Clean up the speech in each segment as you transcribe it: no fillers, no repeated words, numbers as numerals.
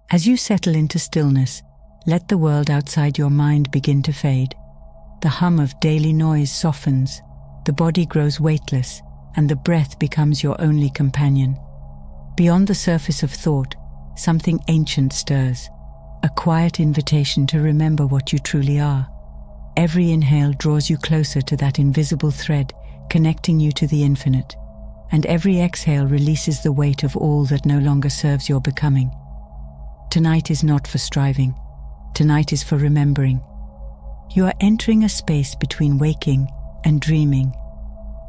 As you settle into stillness, let the world outside your mind begin to fade. The hum of daily noise softens, the body grows weightless, and the breath becomes your only companion. Beyond the surface of thought, something ancient stirs, a quiet invitation to remember what you truly are. Every inhale draws you closer to that invisible thread connecting you to the infinite, and every exhale releases the weight of all that no longer serves your becoming. Tonight is not for striving. Tonight is for remembering. You are entering a space between waking and dreaming,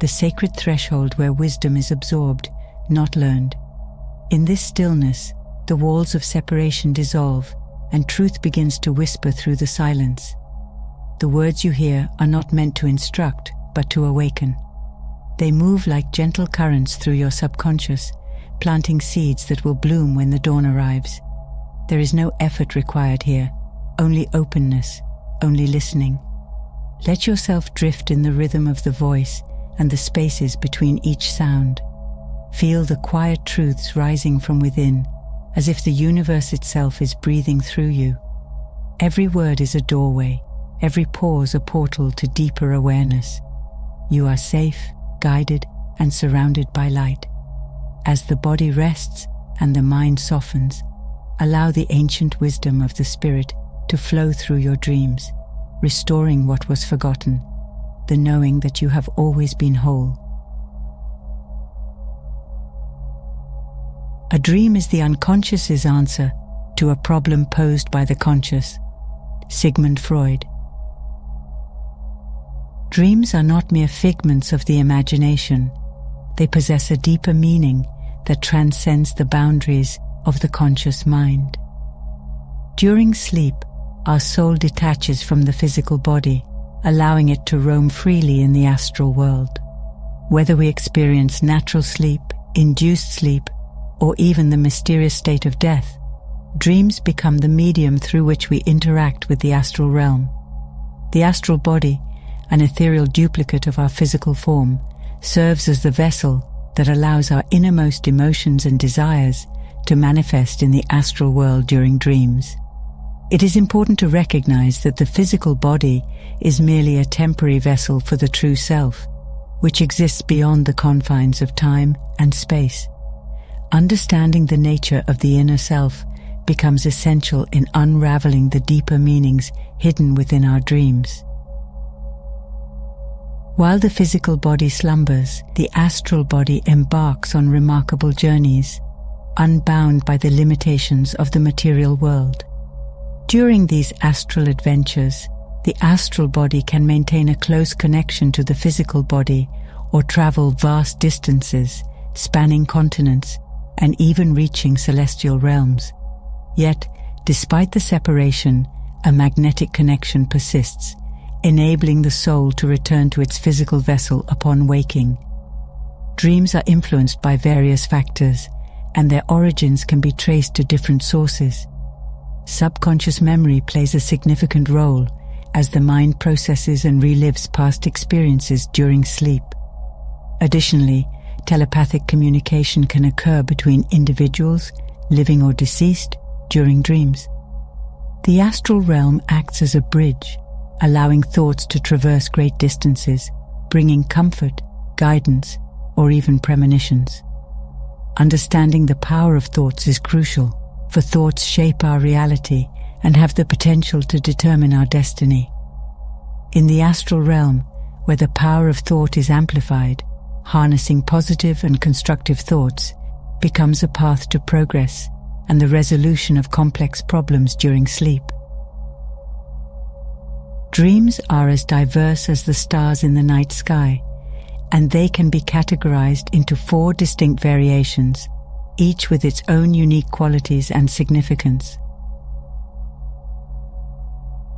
the sacred threshold where wisdom is absorbed, not learned. In this stillness, the walls of separation dissolve, and truth begins to whisper through the silence. The words you hear are not meant to instruct, but to awaken. They move like gentle currents through your subconscious, planting seeds that will bloom when the dawn arrives. There is no effort required here, only openness, only listening. Let yourself drift in the rhythm of the voice and the spaces between each sound. Feel the quiet truths rising from within, as if the universe itself is breathing through you. Every word is a doorway, every pause a portal to deeper awareness. You are safe, guided, and surrounded by light. As the body rests and the mind softens, allow the ancient wisdom of the spirit to flow through your dreams, restoring what was forgotten, the knowing that you have always been whole. A dream is the unconscious's answer to a problem posed by the conscious. Sigmund Freud. Dreams are not mere figments of the imagination. They possess a deeper meaning that transcends the boundaries of the conscious mind. During sleep, our soul detaches from the physical body, allowing it to roam freely in the astral world. Whether we experience natural sleep, induced sleep, or even the mysterious state of death, dreams become the medium through which we interact with the astral realm. The astral body, an ethereal duplicate of our physical form, serves as the vessel that allows our innermost emotions and desires to manifest in the astral world during dreams. It is important to recognize that the physical body is merely a temporary vessel for the true self, which exists beyond the confines of time and space. Understanding the nature of the inner self becomes essential in unraveling the deeper meanings hidden within our dreams. While the physical body slumbers, the astral body embarks on remarkable journeys, unbound by the limitations of the material world. During these astral adventures, the astral body can maintain a close connection to the physical body or travel vast distances, spanning continents, and even reaching celestial realms. Yet, despite the separation, a magnetic connection persists, enabling the soul to return to its physical vessel upon waking. Dreams are influenced by various factors, and their origins can be traced to different sources. Subconscious memory plays a significant role as the mind processes and relives past experiences during sleep. Additionally, telepathic communication can occur between individuals, living or deceased, during dreams. The astral realm acts as a bridge, allowing thoughts to traverse great distances, bringing comfort, guidance, or even premonitions. Understanding the power of thoughts is crucial, for thoughts shape our reality and have the potential to determine our destiny. In the astral realm, where the power of thought is amplified, harnessing positive and constructive thoughts becomes a path to progress and the resolution of complex problems during sleep. Dreams are as diverse as the stars in the night sky, and they can be categorized into 4 distinct variations, each with its own unique qualities and significance.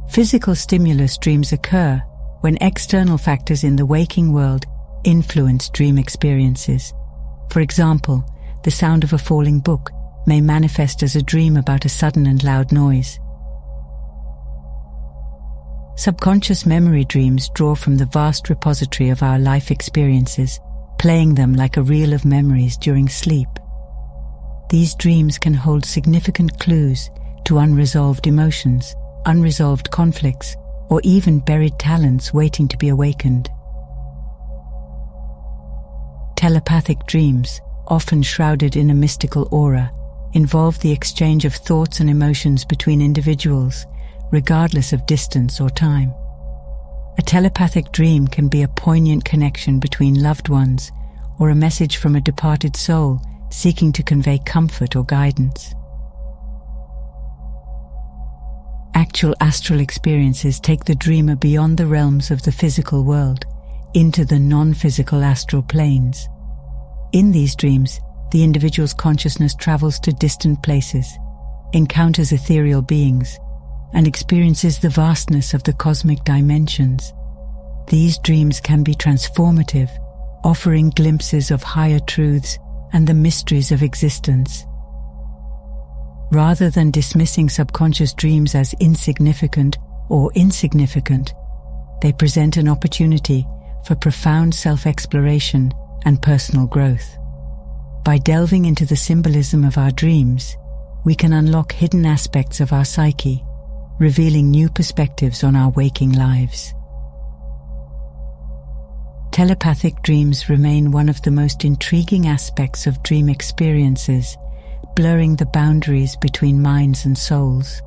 Physical stimulus dreams occur when external factors in the waking world influence dream experiences. For example, the sound of a falling book may manifest as a dream about a sudden and loud noise. Subconscious memory dreams draw from the vast repository of our life experiences, playing them like a reel of memories during sleep. These dreams can hold significant clues to unresolved emotions, unresolved conflicts, or even buried talents waiting to be awakened. Telepathic dreams, often shrouded in a mystical aura, involve the exchange of thoughts and emotions between individuals, regardless of distance or time. A telepathic dream can be a poignant connection between loved ones or a message from a departed soul seeking to convey comfort or guidance. Actual astral experiences take the dreamer beyond the realms of the physical world, into the non-physical astral planes. In these dreams, the individual's consciousness travels to distant places, encounters ethereal beings, and experiences the vastness of the cosmic dimensions. These dreams can be transformative, offering glimpses of higher truths and the mysteries of existence. Rather than dismissing subconscious dreams as insignificant or insignificant, they present an opportunity for profound self-exploration and personal growth. By delving into the symbolism of our dreams, we can unlock hidden aspects of our psyche, revealing new perspectives on our waking lives. Telepathic dreams remain one of the most intriguing aspects of dream experiences, blurring the boundaries between minds and souls.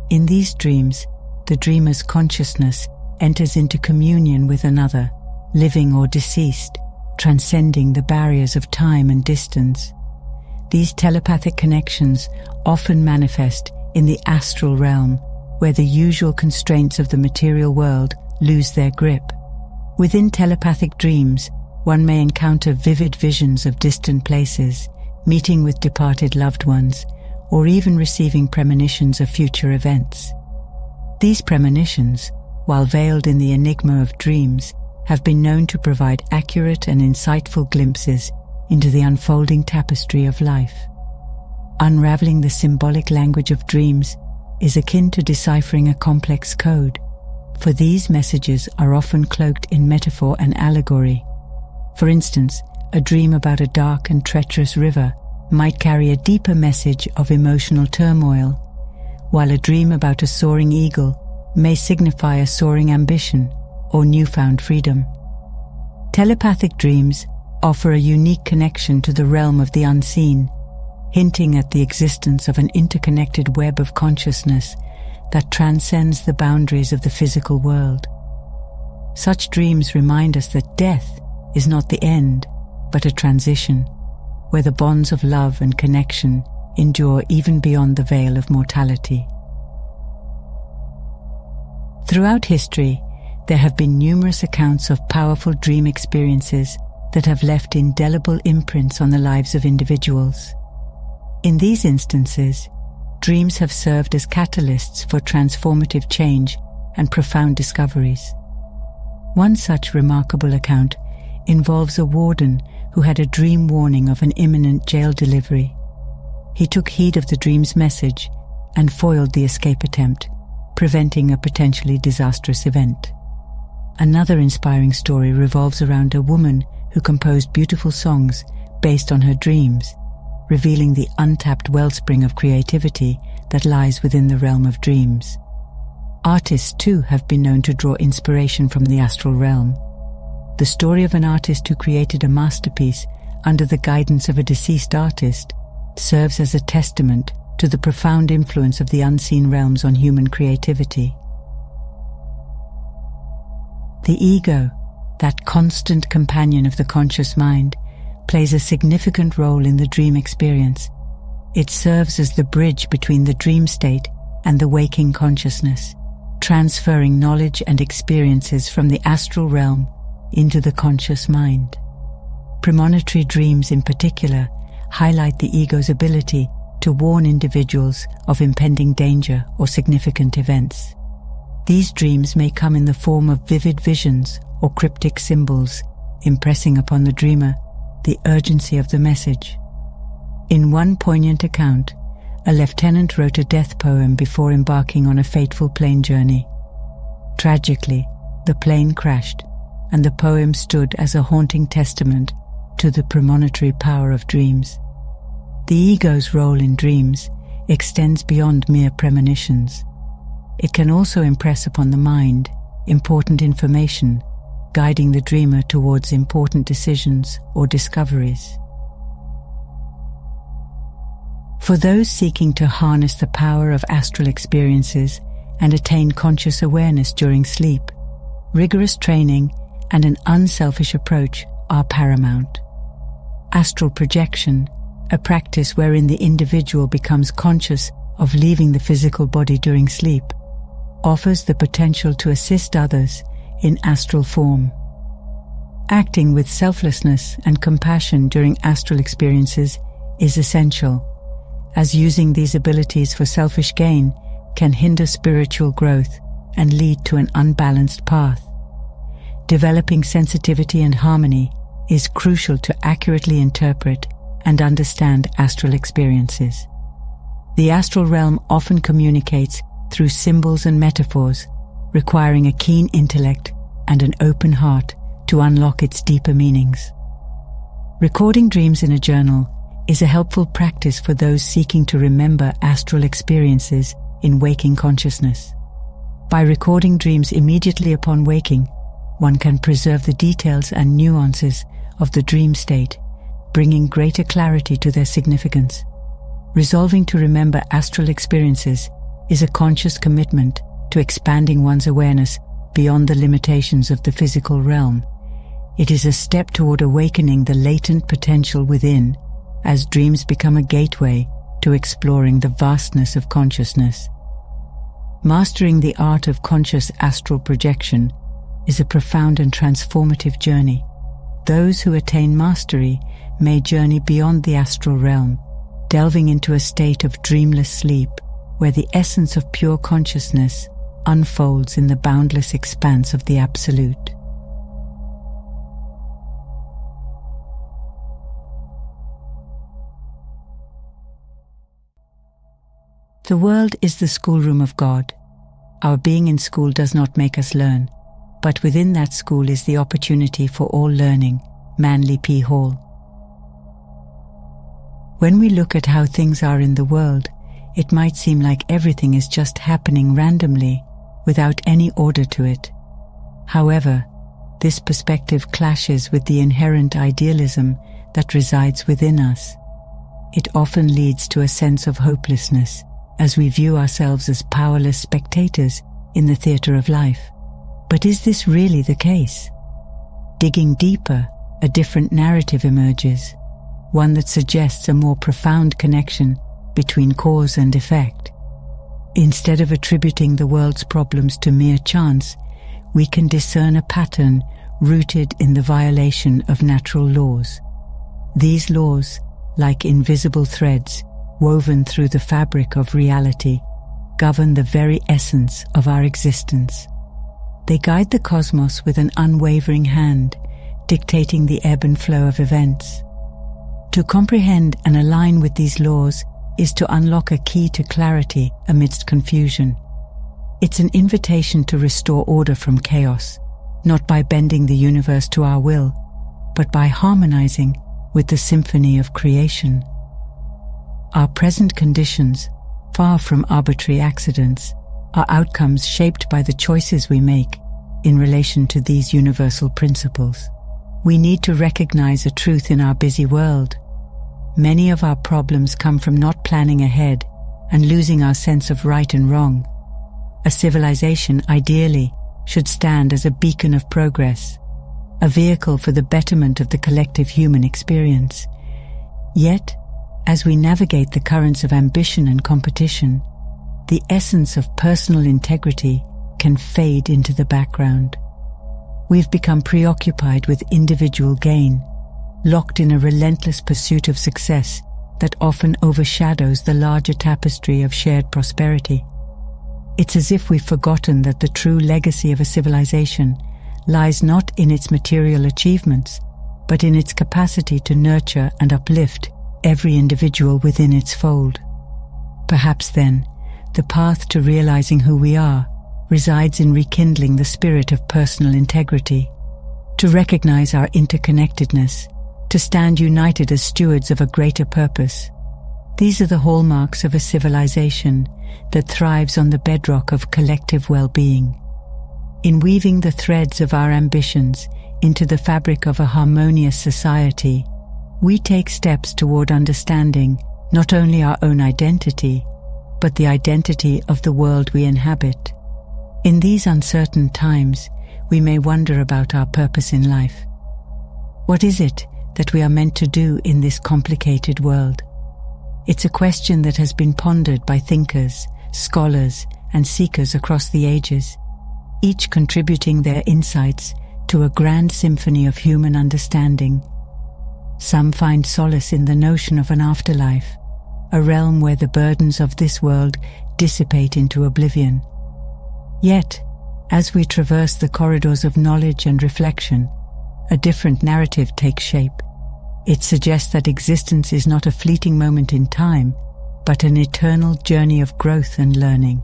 In these dreams, the dreamer's consciousness enters into communion with another, living or deceased, transcending the barriers of time and distance. These telepathic connections often manifest in the astral realm, where the usual constraints of the material world lose their grip. Within telepathic dreams, one may encounter vivid visions of distant places, meeting with departed loved ones, or even receiving premonitions of future events. These premonitions, while veiled in the enigma of dreams, have been known to provide accurate and insightful glimpses into the unfolding tapestry of life. Unraveling the symbolic language of dreams is akin to deciphering a complex code, for these messages are often cloaked in metaphor and allegory. For instance, a dream about a dark and treacherous river might carry a deeper message of emotional turmoil, while a dream about a soaring eagle may signify a soaring ambition or newfound freedom. Telepathic dreams offer a unique connection to the realm of the unseen, hinting at the existence of an interconnected web of consciousness that transcends the boundaries of the physical world. Such dreams remind us that death is not the end, but a transition, where the bonds of love and connection endure even beyond the veil of mortality. Throughout history, there have been numerous accounts of powerful dream experiences that have left indelible imprints on the lives of individuals. In these instances, dreams have served as catalysts for transformative change and profound discoveries. One such remarkable account involves a warden who had a dream warning of an imminent jail delivery. He took heed of the dream's message and foiled the escape attempt, preventing a potentially disastrous event. Another inspiring story revolves around a woman who composed beautiful songs based on her dreams, revealing the untapped wellspring of creativity that lies within the realm of dreams. Artists, too, have been known to draw inspiration from the astral realm. The story of an artist who created a masterpiece under the guidance of a deceased artist serves as a testament to the profound influence of the unseen realms on human creativity. The ego, that constant companion of the conscious mind, plays a significant role in the dream experience. It serves as the bridge between the dream state and the waking consciousness, transferring knowledge and experiences from the astral realm into the conscious mind. Premonitory dreams in particular highlight the ego's ability to warn individuals of impending danger or significant events. These dreams may come in the form of vivid visions or cryptic symbols, impressing upon the dreamer the urgency of the message. In one poignant account, a lieutenant wrote a death poem before embarking on a fateful plane journey. Tragically, the plane crashed, and the poem stood as a haunting testament to the premonitory power of dreams. The ego's role in dreams extends beyond mere premonitions. It can also impress upon the mind important information, guiding the dreamer towards important decisions or discoveries. For those seeking to harness the power of astral experiences and attain conscious awareness during sleep, rigorous training and an unselfish approach are paramount. Astral projection, a practice wherein the individual becomes conscious of leaving the physical body during sleep, offers the potential to assist others in astral form. Acting with selflessness and compassion during astral experiences is essential, as using these abilities for selfish gain can hinder spiritual growth and lead to an unbalanced path. Developing sensitivity and harmony is crucial to accurately interpret and understand astral experiences. The astral realm often communicates through symbols and metaphors, requiring a keen intellect and an open heart to unlock its deeper meanings. Recording dreams in a journal is a helpful practice for those seeking to remember astral experiences in waking consciousness. By recording dreams immediately upon waking, one can preserve the details and nuances of the dream state, bringing greater clarity to their significance. Resolving to remember astral experiences is a conscious commitment to expanding one's awareness beyond the limitations of the physical realm. It is a step toward awakening the latent potential within, as dreams become a gateway to exploring the vastness of consciousness. Mastering the art of conscious astral projection is a profound and transformative journey. Those who attain mastery may journey beyond the astral realm, delving into a state of dreamless sleep, where the essence of pure consciousness unfolds in the boundless expanse of the Absolute. The world is the schoolroom of God. Our being in school does not make us learn, but within that school is the opportunity for all learning. Manly P. Hall. When we look at how things are in the world, it might seem like everything is just happening randomly, without any order to it. However, this perspective clashes with the inherent idealism that resides within us. It often leads to a sense of hopelessness, as we view ourselves as powerless spectators in the theatre of life. But is this really the case? Digging deeper, a different narrative emerges, one that suggests a more profound connection between cause and effect. Instead of attributing the world's problems to mere chance, we can discern a pattern rooted in the violation of natural laws. These laws, like invisible threads woven through the fabric of reality, govern the very essence of our existence. They guide the cosmos with an unwavering hand, dictating the ebb and flow of events. To comprehend and align with these laws is to unlock a key to clarity amidst confusion. It's an invitation to restore order from chaos, not by bending the universe to our will, but by harmonizing with the symphony of creation. Our present conditions, far from arbitrary accidents, are outcomes shaped by the choices we make in relation to these universal principles. We need to recognize a truth in our busy world. Many of our problems come from not planning ahead and losing our sense of right and wrong. A civilization, ideally, should stand as a beacon of progress, a vehicle for the betterment of the collective human experience. Yet, as we navigate the currents of ambition and competition, the essence of personal integrity can fade into the background. We've become preoccupied with individual gain, locked in a relentless pursuit of success that often overshadows the larger tapestry of shared prosperity. It's as if we've forgotten that the true legacy of a civilization lies not in its material achievements, but in its capacity to nurture and uplift every individual within its fold. Perhaps then, the path to realizing who we are resides in rekindling the spirit of personal integrity, to recognize our interconnectedness, to stand united as stewards of a greater purpose, These are the hallmarks of a civilization that thrives on the bedrock of collective well-being. In weaving the threads of our ambitions into the fabric of a harmonious society, we take steps toward understanding not only our own identity, but the identity of the world we inhabit. In these uncertain times, we may wonder about our purpose in life. What is it that we are meant to do in this complicated world? It's a question that has been pondered by thinkers, scholars, and seekers across the ages, each contributing their insights to a grand symphony of human understanding. Some find solace in the notion of an afterlife, a realm where the burdens of this world dissipate into oblivion. Yet, as we traverse the corridors of knowledge and reflection, a different narrative takes shape. It suggests that existence is not a fleeting moment in time, but an eternal journey of growth and learning.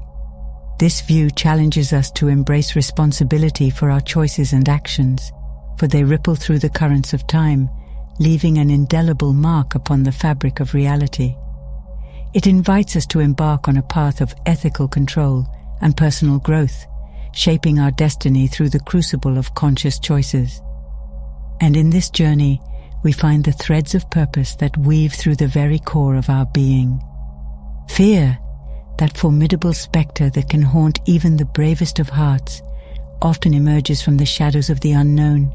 This view challenges us to embrace responsibility for our choices and actions, for they ripple through the currents of time, leaving an indelible mark upon the fabric of reality. It invites us to embark on a path of ethical control and personal growth, shaping our destiny through the crucible of conscious choices. And in this journey, we find the threads of purpose that weave through the very core of our being. Fear, that formidable spectre that can haunt even the bravest of hearts, often emerges from the shadows of the unknown.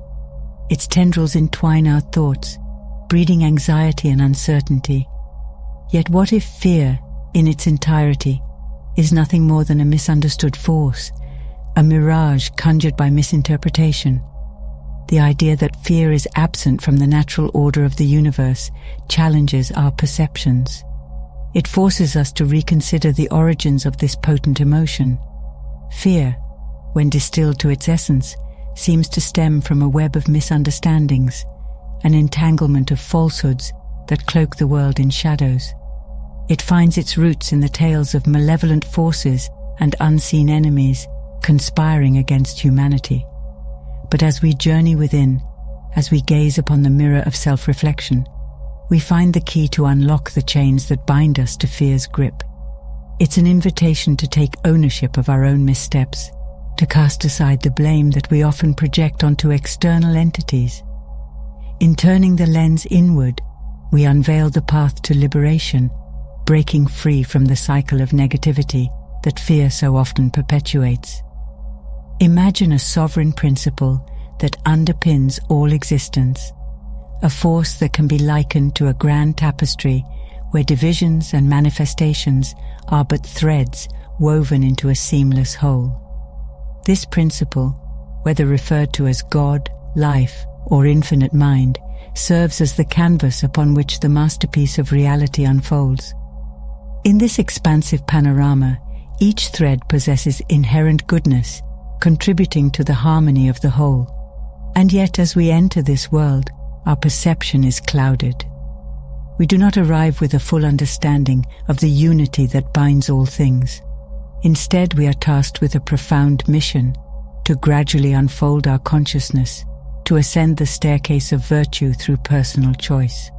Its tendrils entwine our thoughts, breeding anxiety and uncertainty. Yet what if fear, in its entirety, is nothing more than a misunderstood force, a mirage conjured by misinterpretation? The idea that fear is absent from the natural order of the universe challenges our perceptions. It forces us to reconsider the origins of this potent emotion. Fear, when distilled to its essence, seems to stem from a web of misunderstandings, an entanglement of falsehoods that cloak the world in shadows. It finds its roots in the tales of malevolent forces and unseen enemies conspiring against humanity. But as we journey within, as we gaze upon the mirror of self-reflection, we find the key to unlock the chains that bind us to fear's grip. It's an invitation to take ownership of our own missteps, to cast aside the blame that we often project onto external entities. In turning the lens inward, we unveil the path to liberation, breaking free from the cycle of negativity that fear so often perpetuates. Imagine a sovereign principle that underpins all existence, a force that can be likened to a grand tapestry where divisions and manifestations are but threads woven into a seamless whole. This principle, whether referred to as God, life, or infinite mind, serves as the canvas upon which the masterpiece of reality unfolds. In this expansive panorama, each thread possesses inherent goodness, contributing to the harmony of the whole. And yet, as we enter this world, our perception is clouded. We do not arrive with a full understanding of the unity that binds all things. Instead, we are tasked with a profound mission to gradually unfold our consciousness, to ascend the staircase of virtue through personal choice.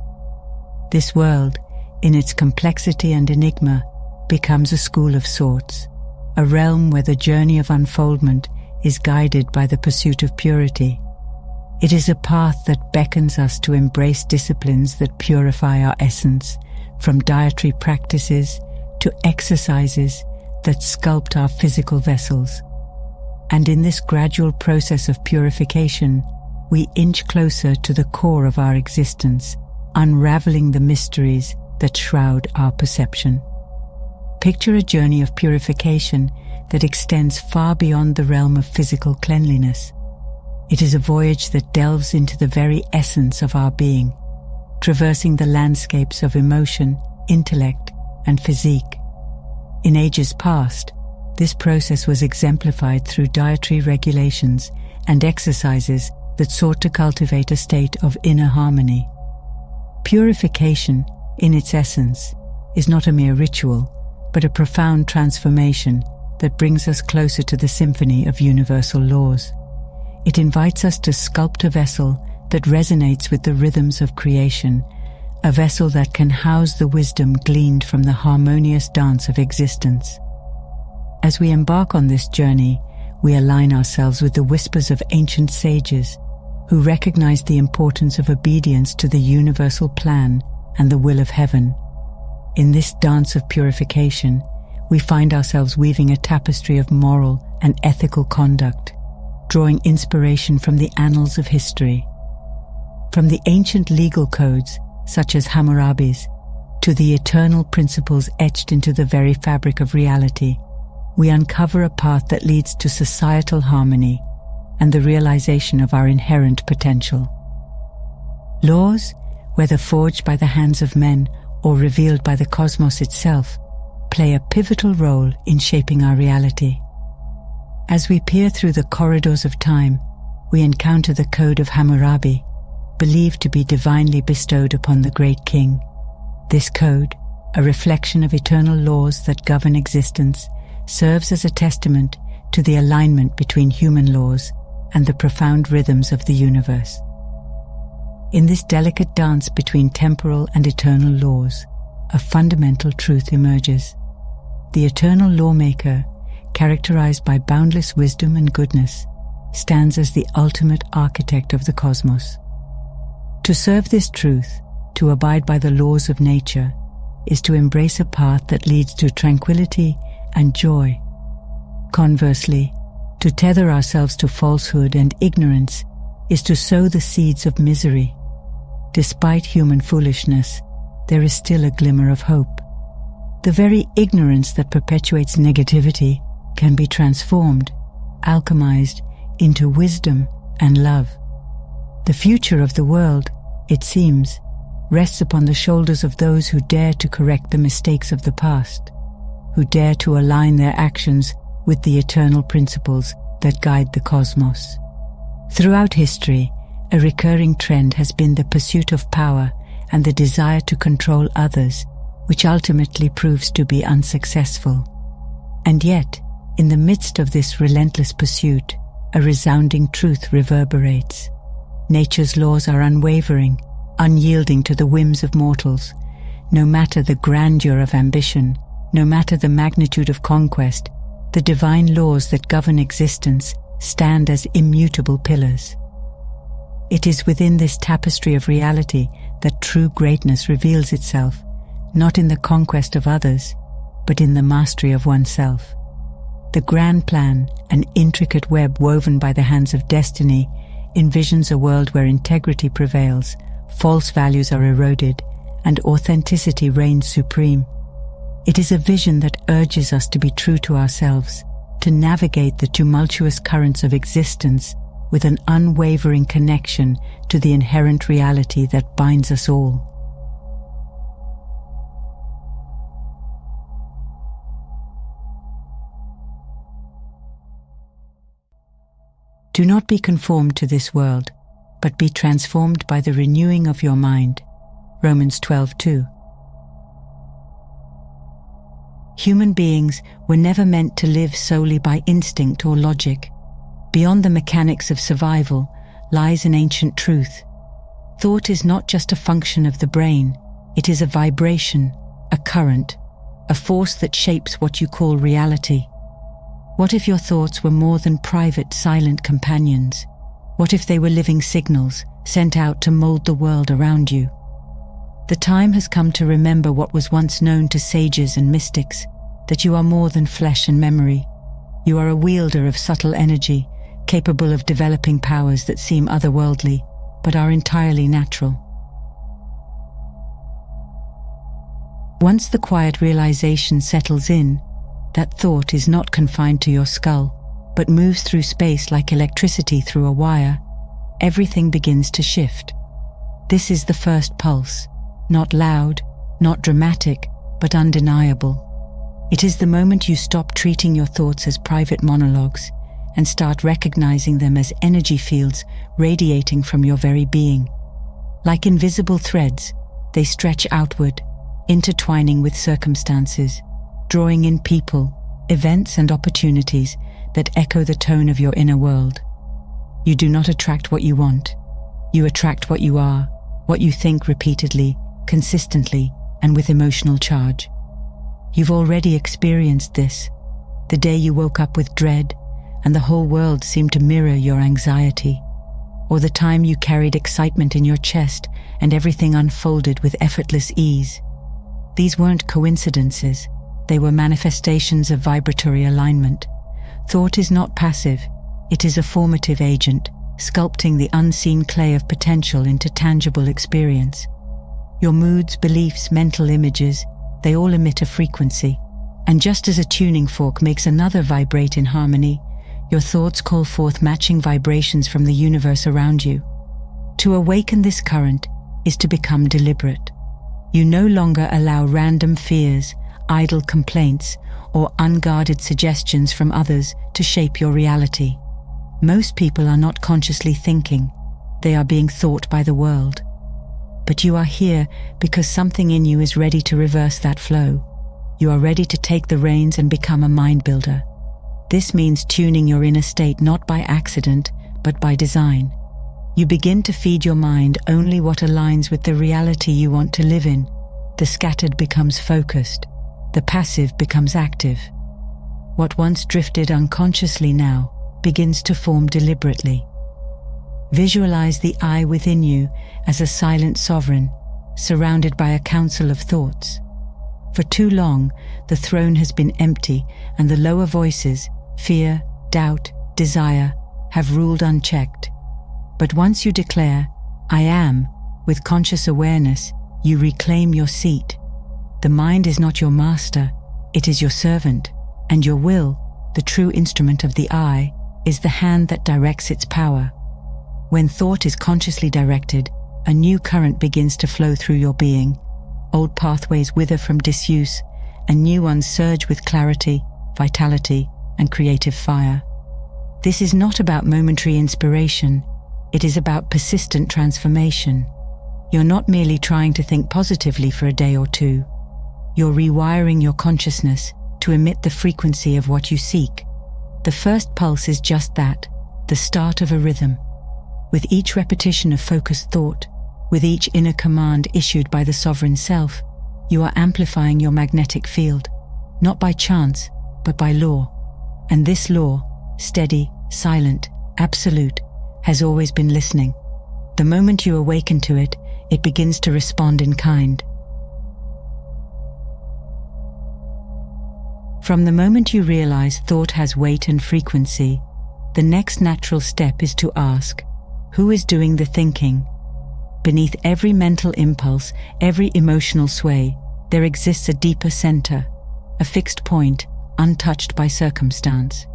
This world, in its complexity and enigma, becomes a school of sorts, a realm where the journey of unfoldment is guided by the pursuit of purity. It is a path that beckons us to embrace disciplines that purify our essence, from dietary practices to exercises that sculpt our physical vessels. And in this gradual process of purification, we inch closer to the core of our existence, unraveling the mysteries that shroud our perception. Picture a journey of purification that extends far beyond the realm of physical cleanliness. It is a voyage that delves into the very essence of our being, traversing the landscapes of emotion, intellect, and physique. In ages past, this process was exemplified through dietary regulations and exercises that sought to cultivate a state of inner harmony. Purification, in its essence, is not a mere ritual, but a profound transformation that brings us closer to the symphony of universal laws. It invites us to sculpt a vessel that resonates with the rhythms of creation, a vessel that can house the wisdom gleaned from the harmonious dance of existence. As we embark on this journey, we align ourselves with the whispers of ancient sages who recognized the importance of obedience to the universal plan and the will of heaven. In this dance of purification, we find ourselves weaving a tapestry of moral and ethical conduct, drawing inspiration from the annals of history. From the ancient legal codes, such as Hammurabi's, to the eternal principles etched into the very fabric of reality, we uncover a path that leads to societal harmony and the realization of our inherent potential. Laws, whether forged by the hands of men or revealed by the cosmos itself, play a pivotal role in shaping our reality. As we peer through the corridors of time, we encounter the Code of Hammurabi, believed to be divinely bestowed upon the great king. This code, a reflection of eternal laws that govern existence, serves as a testament to the alignment between human laws and the profound rhythms of the universe. In this delicate dance between temporal and eternal laws, a fundamental truth emerges. The eternal lawmaker, characterized by boundless wisdom and goodness, stands as the ultimate architect of the cosmos. To serve this truth, to abide by the laws of nature, is to embrace a path that leads to tranquility and joy. Conversely, to tether ourselves to falsehood and ignorance is to sow the seeds of misery. Despite human foolishness, there is still a glimmer of hope. The very ignorance that perpetuates negativity can be transformed, alchemized into wisdom and love. The future of the world, it seems, rests upon the shoulders of those who dare to correct the mistakes of the past, who dare to align their actions with the eternal principles that guide the cosmos. Throughout history, a recurring trend has been the pursuit of power and the desire to control others, which ultimately proves to be unsuccessful. And yet, in the midst of this relentless pursuit, a resounding truth reverberates. Nature's laws are unwavering, unyielding to the whims of mortals. No matter the grandeur of ambition, no matter the magnitude of conquest, the divine laws that govern existence stand as immutable pillars. It is within this tapestry of reality that true greatness reveals itself, not in the conquest of others, but in the mastery of oneself. The grand plan, an intricate web woven by the hands of destiny, envisions a world where integrity prevails, false values are eroded, and authenticity reigns supreme. It is a vision that urges us to be true to ourselves, to navigate the tumultuous currents of existence with an unwavering connection to the inherent reality that binds us all. Do not be conformed to this world, but be transformed by the renewing of your mind. Romans 12:2. Human beings were never meant to live solely by instinct or logic. Beyond the mechanics of survival lies an ancient truth. Thought is not just a function of the brain, it is a vibration, a current, a force that shapes what you call reality. What if your thoughts were more than private, silent companions? What if they were living signals sent out to mold the world around you? The time has come to remember what was once known to sages and mystics, that you are more than flesh and memory. You are a wielder of subtle energy, capable of developing powers that seem otherworldly, but are entirely natural. Once the quiet realization settles in, that thought is not confined to your skull, but moves through space like electricity through a wire, everything begins to shift. This is the first pulse, not loud, not dramatic, but undeniable. It is the moment you stop treating your thoughts as private monologues and start recognizing them as energy fields radiating from your very being. Like invisible threads, they stretch outward, intertwining with circumstances, drawing in people, events and opportunities that echo the tone of your inner world. You do not attract what you want. You attract what you are, what you think repeatedly, consistently, and with emotional charge. You've already experienced this, the day you woke up with dread and the whole world seemed to mirror your anxiety, or the time you carried excitement in your chest and everything unfolded with effortless ease. These weren't coincidences, they were manifestations of vibratory alignment. Thought is not passive, it is a formative agent, sculpting the unseen clay of potential into tangible experience. Your moods, beliefs, mental images, they all emit a frequency. And just as a tuning fork makes another vibrate in harmony, your thoughts call forth matching vibrations from the universe around you. To awaken this current is to become deliberate. You no longer allow random fears, idle complaints, or unguarded suggestions from others to shape your reality. Most people are not consciously thinking, they are being thought by the world. But you are here because something in you is ready to reverse that flow. You are ready to take the reins and become a mind builder. This means tuning your inner state not by accident, but by design. You begin to feed your mind only what aligns with the reality you want to live in. The scattered becomes focused. The passive becomes active. What once drifted unconsciously now begins to form deliberately. Visualize the I within you as a silent sovereign, surrounded by a council of thoughts. For too long, the throne has been empty, and the lower voices, fear, doubt, desire, have ruled unchecked. But once you declare, I am, with conscious awareness, you reclaim your seat. The mind is not your master, it is your servant, and your will, the true instrument of the I, is the hand that directs its power. When thought is consciously directed, a new current begins to flow through your being. Old pathways wither from disuse, and new ones surge with clarity, vitality, and creative fire. This is not about momentary inspiration, it is about persistent transformation. You're not merely trying to think positively for a day or two. You're rewiring your consciousness to emit the frequency of what you seek. The first pulse is just that, the start of a rhythm. With each repetition of focused thought, with each inner command issued by the sovereign self, you are amplifying your magnetic field, not by chance, but by law. And this law, steady, silent, absolute, has always been listening. The moment you awaken to it, it begins to respond in kind. From the moment you realize thought has weight and frequency, the next natural step is to ask, who is doing the thinking? Beneath every mental impulse, every emotional sway, there exists a deeper center, a fixed point, untouched by circumstance.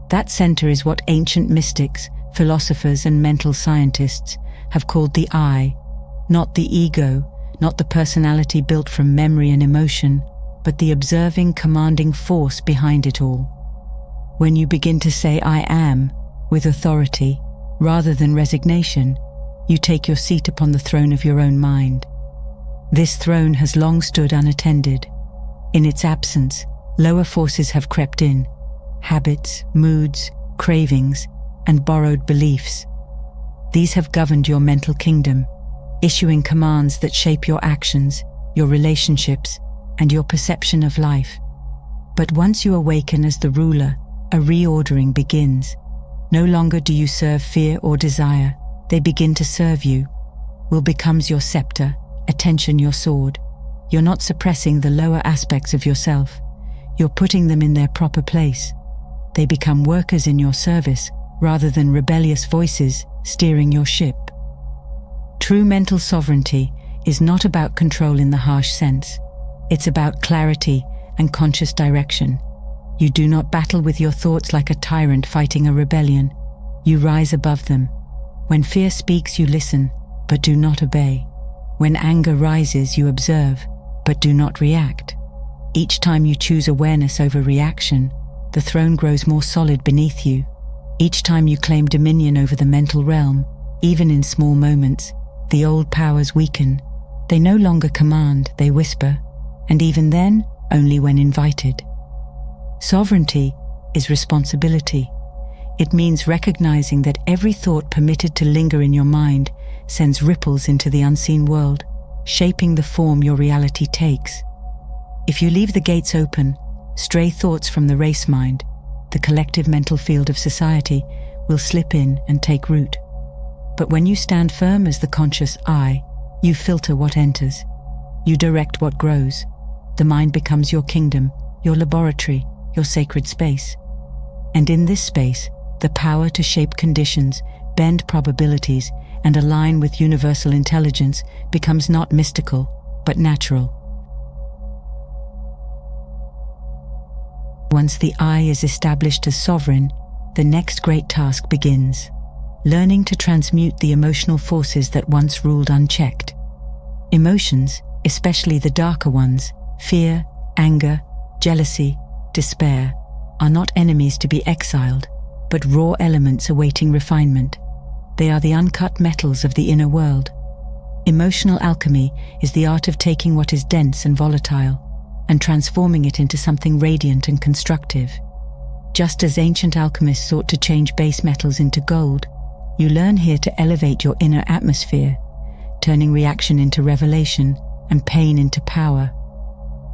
That center is what ancient mystics, philosophers, and mental scientists have called the I, not the ego, not the personality built from memory and emotion, but the observing, commanding force behind it all. When you begin to say I am, with authority, rather than resignation, you take your seat upon the throne of your own mind. This throne has long stood unattended. In its absence, lower forces have crept in, habits, moods, cravings, and borrowed beliefs. These have governed your mental kingdom, issuing commands that shape your actions, your relationships, and your perception of life. But once you awaken as the ruler, a reordering begins. No longer do you serve fear or desire, they begin to serve you. Will becomes your scepter, attention your sword. You're not suppressing the lower aspects of yourself, you're putting them in their proper place. They become workers in your service, rather than rebellious voices steering your ship. True mental sovereignty is not about control in the harsh sense. It's about clarity and conscious direction. You do not battle with your thoughts like a tyrant fighting a rebellion. You rise above them. When fear speaks, you listen, but do not obey. When anger rises, you observe, but do not react. Each time you choose awareness over reaction, the throne grows more solid beneath you. Each time you claim dominion over the mental realm, even in small moments, the old powers weaken. They no longer command, they whisper, and even then, only when invited. Sovereignty is responsibility. It means recognizing that every thought permitted to linger in your mind sends ripples into the unseen world, shaping the form your reality takes. If you leave the gates open, stray thoughts from the race mind, the collective mental field of society, will slip in and take root. But when you stand firm as the conscious I, you filter what enters. You direct what grows. The mind becomes your kingdom, your laboratory, your sacred space. And in this space, the power to shape conditions, bend probabilities, and align with universal intelligence becomes not mystical, but natural. Once the I is established as sovereign, the next great task begins: learning to transmute the emotional forces that once ruled unchecked. Emotions, especially the darker ones, fear, anger, jealousy, despair, are not enemies to be exiled, but raw elements awaiting refinement. They are the uncut metals of the inner world. Emotional alchemy is the art of taking what is dense and volatile and transforming it into something radiant and constructive. Just as ancient alchemists sought to change base metals into gold, you learn here to elevate your inner atmosphere, turning reaction into revelation and pain into power.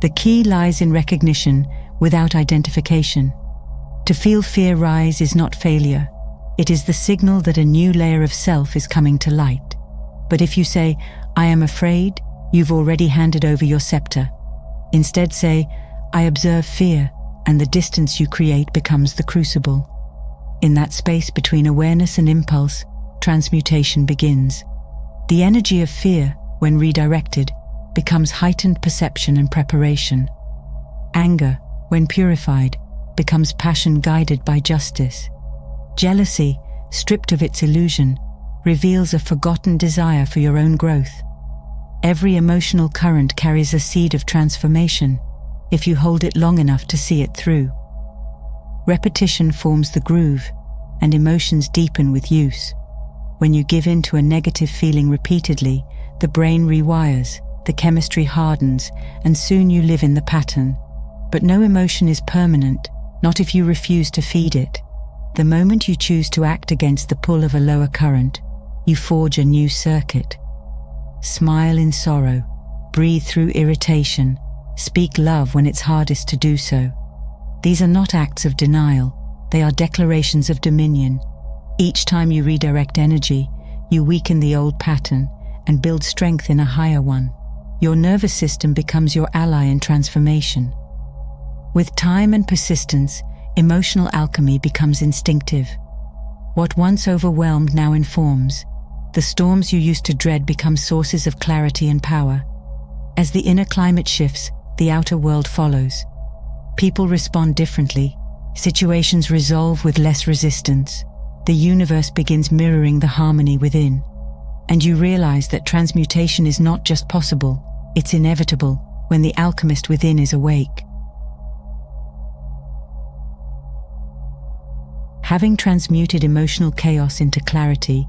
The key lies in recognition without identification. To feel fear rise is not failure. It is the signal that a new layer of self is coming to light. But if you say, "I am afraid," you've already handed over your scepter. Instead say, "I observe fear," and the distance you create becomes the crucible. In that space between awareness and impulse, transmutation begins. The energy of fear, when redirected, becomes heightened perception and preparation. Anger, when purified, becomes passion guided by justice. Jealousy, stripped of its illusion, reveals a forgotten desire for your own growth. Every emotional current carries a seed of transformation, if you hold it long enough to see it through. Repetition forms the groove, and emotions deepen with use. When you give in to a negative feeling repeatedly, the brain rewires, the chemistry hardens, and soon you live in the pattern. But no emotion is permanent, not if you refuse to feed it. The moment you choose to act against the pull of a lower current, you forge a new circuit. Smile in sorrow, breathe through irritation, speak love when it's hardest to do so. These are not acts of denial, they are declarations of dominion. Each time you redirect energy, you weaken the old pattern and build strength in a higher one. Your nervous system becomes your ally in transformation. With time and persistence, emotional alchemy becomes instinctive. What once overwhelmed now informs. The storms you used to dread become sources of clarity and power. As the inner climate shifts, the outer world follows. People respond differently. Situations resolve with less resistance. The universe begins mirroring the harmony within. And you realize that transmutation is not just possible, it's inevitable when the alchemist within is awake. Having transmuted emotional chaos into clarity,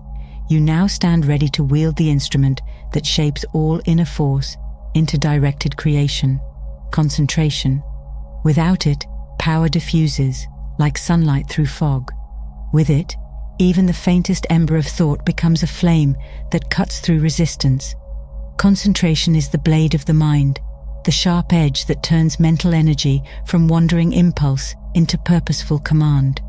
you now stand ready to wield the instrument that shapes all inner force into directed creation, concentration. Without it, power diffuses, like sunlight through fog. With it, even the faintest ember of thought becomes a flame that cuts through resistance. Concentration is the blade of the mind, the sharp edge that turns mental energy from wandering impulse into purposeful command.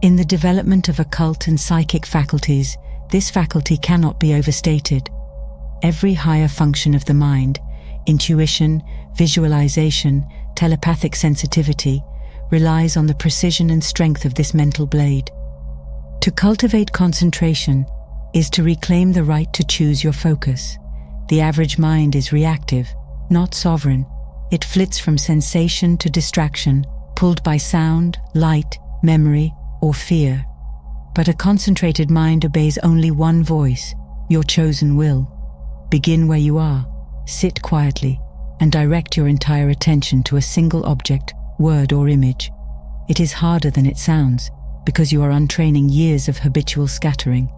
In the development of occult and psychic faculties, this faculty cannot be overstated. Every higher function of the mind, intuition, visualization, telepathic sensitivity, relies on the precision and strength of this mental blade. To cultivate concentration is to reclaim the right to choose your focus. The average mind is reactive, not sovereign. It flits from sensation to distraction, pulled by sound, light, memory, or fear. But a concentrated mind obeys only one voice, your chosen will. Begin where you are, sit quietly, and direct your entire attention to a single object, word or image. It is harder than it sounds, because you are untraining years of habitual scattering.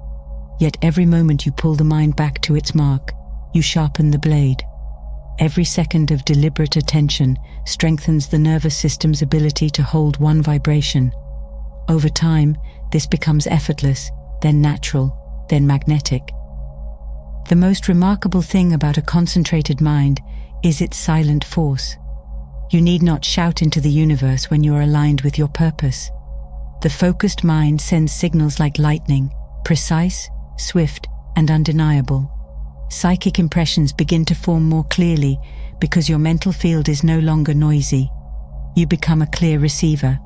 Yet every moment you pull the mind back to its mark, you sharpen the blade. Every second of deliberate attention strengthens the nervous system's ability to hold one vibration. Over time, this becomes effortless, then natural, then magnetic. The most remarkable thing about a concentrated mind is its silent force. You need not shout into the universe when you are aligned with your purpose. The focused mind sends signals like lightning, precise, swift, and undeniable. Psychic impressions begin to form more clearly because your mental field is no longer noisy. You become a clear receiver.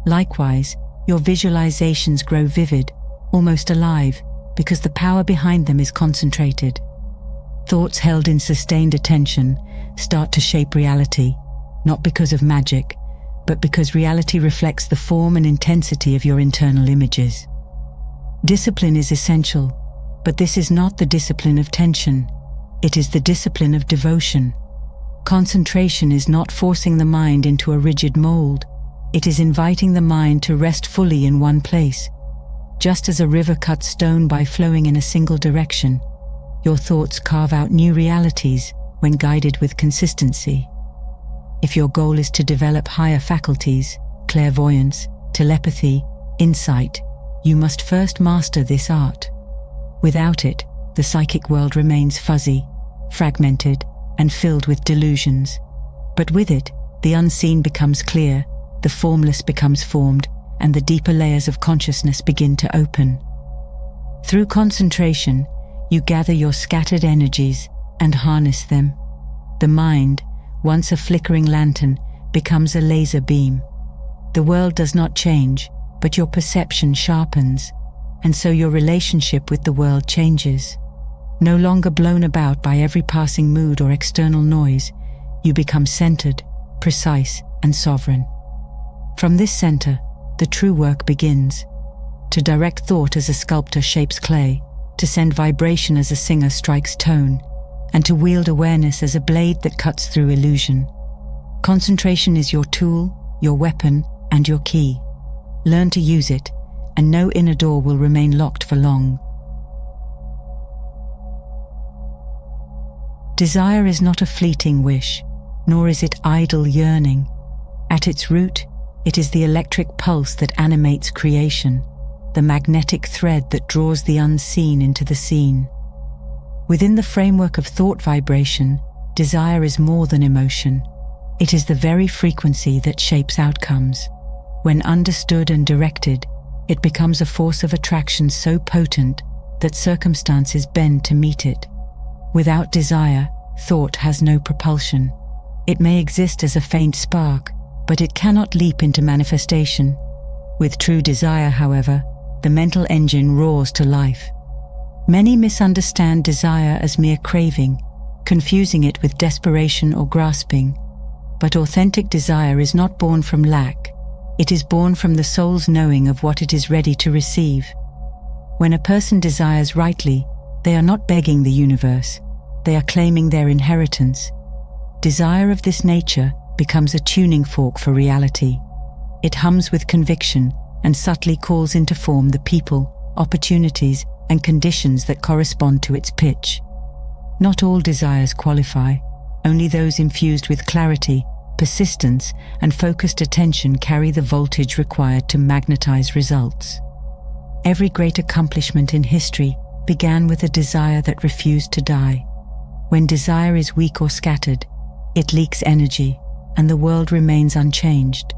Likewise, your visualizations grow vivid, almost alive, because the power behind them is concentrated. Thoughts held in sustained attention start to shape reality, not because of magic, but because reality reflects the form and intensity of your internal images. Discipline is essential, but this is not the discipline of tension. It is the discipline of devotion. Concentration is not forcing the mind into a rigid mold. It is inviting the mind to rest fully in one place. Just as a river cuts stone by flowing in a single direction, your thoughts carve out new realities when guided with consistency. If your goal is to develop higher faculties, clairvoyance, telepathy, insight, you must first master this art. Without it, the psychic world remains fuzzy, fragmented, and filled with delusions. But with it, the unseen becomes clear, the formless becomes formed, and the deeper layers of consciousness begin to open. Through concentration, you gather your scattered energies and harness them. The mind, once a flickering lantern, becomes a laser beam. The world does not change, but your perception sharpens, and so your relationship with the world changes. No longer blown about by every passing mood or external noise, you become centered, precise, and sovereign. From this center, the true work begins. To direct thought as a sculptor shapes clay, to send vibration as a singer strikes tone, and to wield awareness as a blade that cuts through illusion. Concentration is your tool, your weapon, and your key. Learn to use it, and no inner door will remain locked for long. Desire is not a fleeting wish, nor is it idle yearning. At its root, it is the electric pulse that animates creation, the magnetic thread that draws the unseen into the seen. Within the framework of thought vibration, desire is more than emotion. It is the very frequency that shapes outcomes. When understood and directed, it becomes a force of attraction so potent that circumstances bend to meet it. Without desire, thought has no propulsion. It may exist as a faint spark, but it cannot leap into manifestation. With true desire, however, the mental engine roars to life. Many misunderstand desire as mere craving, confusing it with desperation or grasping. But authentic desire is not born from lack. It is born from the soul's knowing of what it is ready to receive. When a person desires rightly, they are not begging the universe. They are claiming their inheritance. Desire of this nature becomes a tuning fork for reality. It hums with conviction and subtly calls into form the people, opportunities, and conditions that correspond to its pitch. Not all desires qualify. Only those infused with clarity, persistence, and focused attention carry the voltage required to magnetize results. Every great accomplishment in history began with a desire that refused to die. When desire is weak or scattered, it leaks energy, and the world remains unchanged.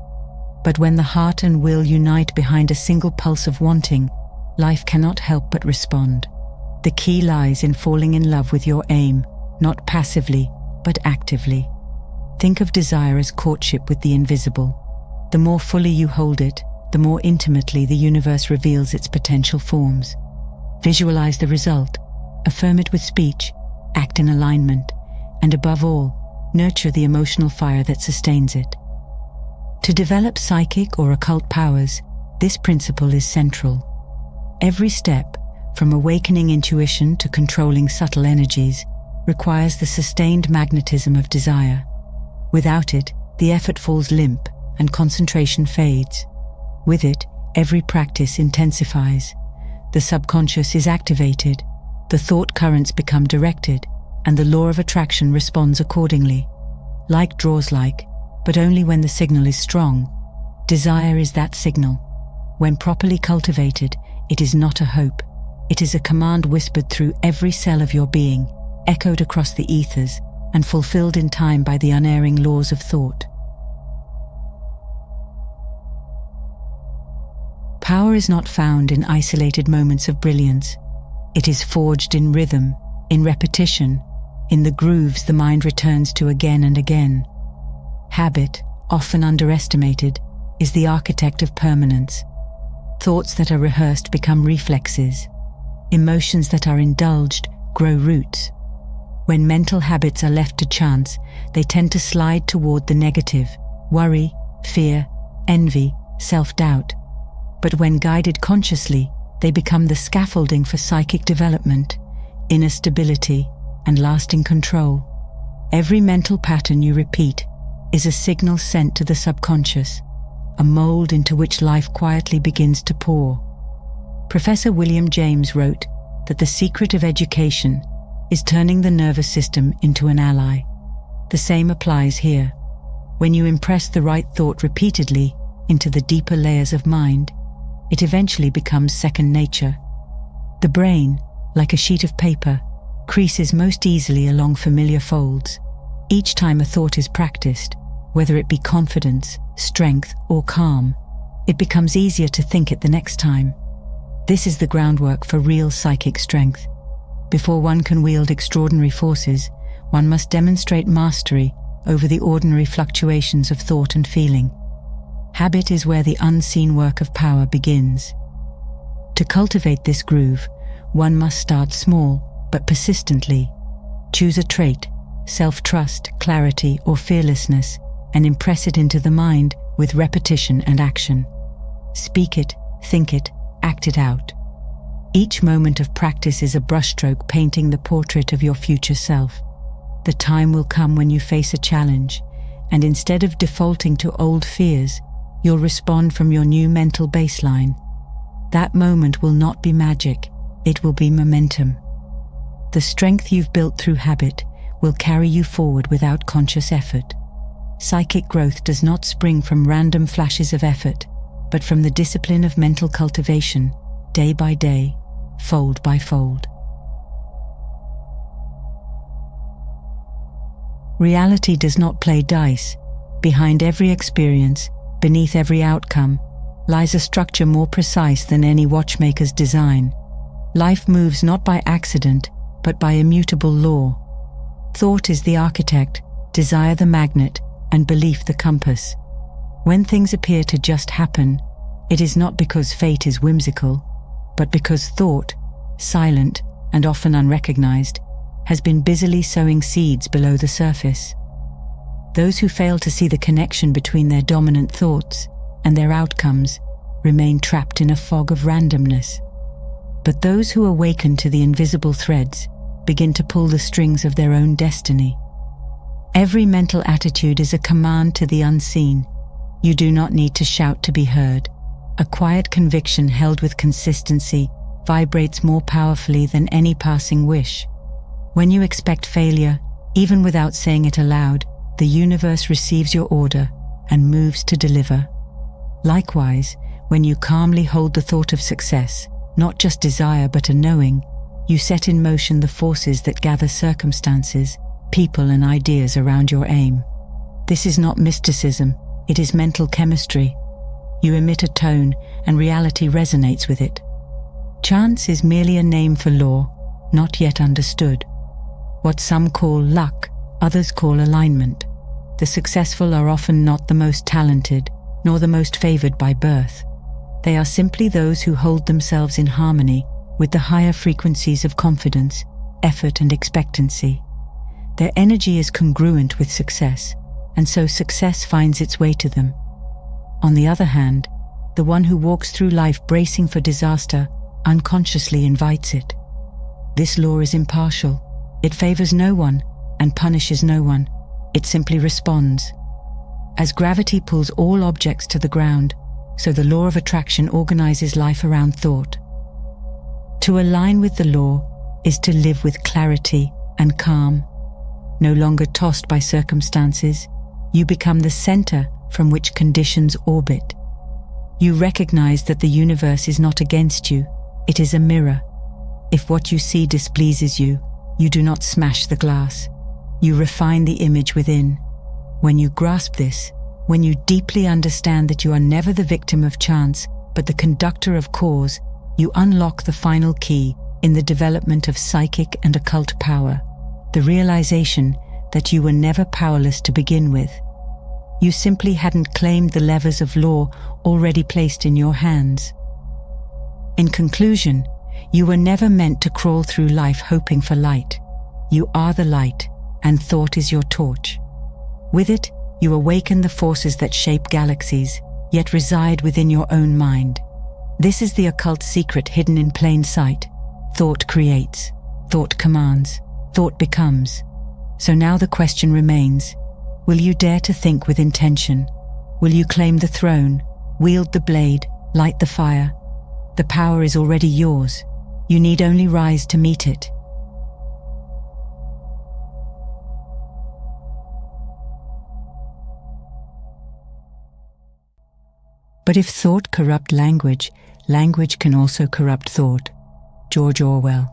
But when the heart and will unite behind a single pulse of wanting, life cannot help but respond. The key lies in falling in love with your aim, not passively, but actively. Think of desire as courtship with the invisible. The more fully you hold it, the more intimately the universe reveals its potential forms. Visualize the result, affirm it with speech, act in alignment, and above all, nurture the emotional fire that sustains it. To develop psychic or occult powers, this principle is central. Every step, from awakening intuition to controlling subtle energies, requires the sustained magnetism of desire. Without it, the effort falls limp and concentration fades. With it, every practice intensifies. The subconscious is activated, the thought currents become directed, and the law of attraction responds accordingly. Like draws like, but only when the signal is strong. Desire is that signal. When properly cultivated, it is not a hope. It is a command whispered through every cell of your being, echoed across the ethers, and fulfilled in time by the unerring laws of thought. Power is not found in isolated moments of brilliance. It is forged in rhythm, in repetition, in the grooves the mind returns to again and again. Habit, often underestimated, is the architect of permanence. Thoughts that are rehearsed become reflexes. Emotions that are indulged grow roots. When mental habits are left to chance, they tend to slide toward the negative: worry, fear, envy, self-doubt. But when guided consciously, they become the scaffolding for psychic development, inner stability, and lasting control. Every mental pattern you repeat is a signal sent to the subconscious, a mold into which life quietly begins to pour. Professor William James wrote that the secret of education is turning the nervous system into an ally. The same applies here. When you impress the right thought repeatedly into the deeper layers of mind, it eventually becomes second nature. The brain, like a sheet of paper, creases most easily along familiar folds. Each time a thought is practiced, whether it be confidence, strength, or calm, it becomes easier to think it the next time. This is the groundwork for real psychic strength. Before one can wield extraordinary forces, one must demonstrate mastery over the ordinary fluctuations of thought and feeling. Habit is where the unseen work of power begins. To cultivate this groove, one must start small, but persistently. Choose a trait, self-trust, clarity, or fearlessness, and impress it into the mind with repetition and action. Speak it, think it, act it out. Each moment of practice is a brushstroke painting the portrait of your future self. The time will come when you face a challenge, and instead of defaulting to old fears, you'll respond from your new mental baseline. That moment will not be magic, it will be momentum. The strength you've built through habit will carry you forward without conscious effort. Psychic growth does not spring from random flashes of effort, but from the discipline of mental cultivation, day by day, fold by fold. Reality does not play dice. Behind every experience, beneath every outcome, lies a structure more precise than any watchmaker's design. Life moves not by accident, but by immutable law. Thought is the architect, desire the magnet, and belief the compass. When things appear to just happen, it is not because fate is whimsical, but because thought, silent and often unrecognized, has been busily sowing seeds below the surface. Those who fail to see the connection between their dominant thoughts and their outcomes remain trapped in a fog of randomness. But those who awaken to the invisible threads begin to pull the strings of their own destiny. Every mental attitude is a command to the unseen. You do not need to shout to be heard. A quiet conviction held with consistency vibrates more powerfully than any passing wish. When you expect failure, even without saying it aloud, the universe receives your order and moves to deliver. Likewise, when you calmly hold the thought of success, not just desire but a knowing, you set in motion the forces that gather circumstances, people and ideas around your aim. This is not mysticism, it is mental chemistry. You emit a tone and reality resonates with it. Chance is merely a name for law, not yet understood. What some call luck, others call alignment. The successful are often not the most talented, nor the most favored by birth. They are simply those who hold themselves in harmony with the higher frequencies of confidence, effort, and expectancy. Their energy is congruent with success, and so success finds its way to them. On the other hand, the one who walks through life bracing for disaster unconsciously invites it. This law is impartial. It favors no one and punishes no one. It simply responds. As gravity pulls all objects to the ground, so the law of attraction organizes life around thought. To align with the law is to live with clarity and calm. No longer tossed by circumstances, you become the center from which conditions orbit. You recognize that the universe is not against you, it is a mirror. If what you see displeases you, you do not smash the glass. You refine the image within. When you grasp this, when you deeply understand that you are never the victim of chance, but the conductor of cause, you unlock the final key in the development of psychic and occult power, the realization that you were never powerless to begin with. You simply hadn't claimed the levers of law already placed in your hands. In conclusion, you were never meant to crawl through life hoping for light. You are the light, and thought is your torch. With it, you awaken the forces that shape galaxies, yet reside within your own mind. This is the occult secret hidden in plain sight. Thought creates, thought commands, thought becomes. So now the question remains, will you dare to think with intention? Will you claim the throne, wield the blade, light the fire? The power is already yours. You need only rise to meet it. But if thought corrupt language, language can also corrupt thought. George Orwell.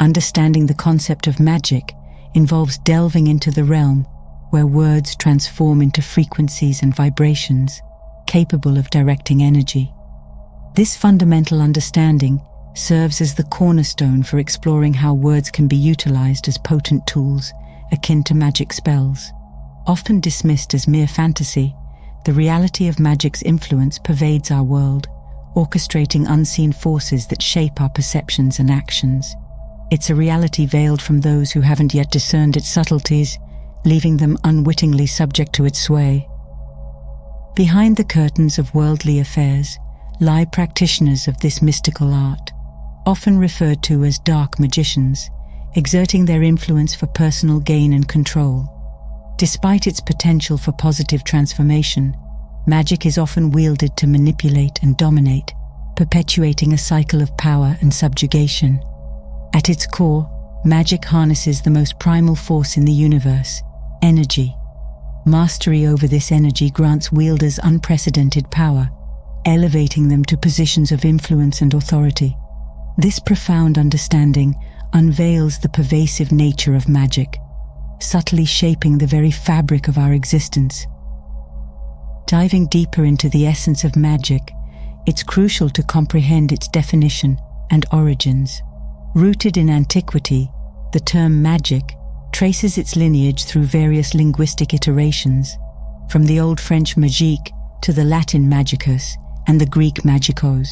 Understanding the concept of magic involves delving into the realm where words transform into frequencies and vibrations capable of directing energy. This fundamental understanding serves as the cornerstone for exploring how words can be utilized as potent tools akin to magic spells. Often dismissed as mere fantasy, the reality of magic's influence pervades our world, orchestrating unseen forces that shape our perceptions and actions. It's a reality veiled from those who haven't yet discerned its subtleties, leaving them unwittingly subject to its sway. Behind the curtains of worldly affairs lie practitioners of this mystical art, often referred to as dark magicians, exerting their influence for personal gain and control. Despite its potential for positive transformation, magic is often wielded to manipulate and dominate, perpetuating a cycle of power and subjugation. At its core, magic harnesses the most primal force in the universe, energy. Mastery over this energy grants wielders unprecedented power, elevating them to positions of influence and authority. This profound understanding unveils the pervasive nature of magic, subtly shaping the very fabric of our existence. Diving deeper into the essence of magic, it's crucial to comprehend its definition and origins. Rooted in antiquity, the term magic traces its lineage through various linguistic iterations, from the Old French magique to the Latin magicus and the Greek magikos.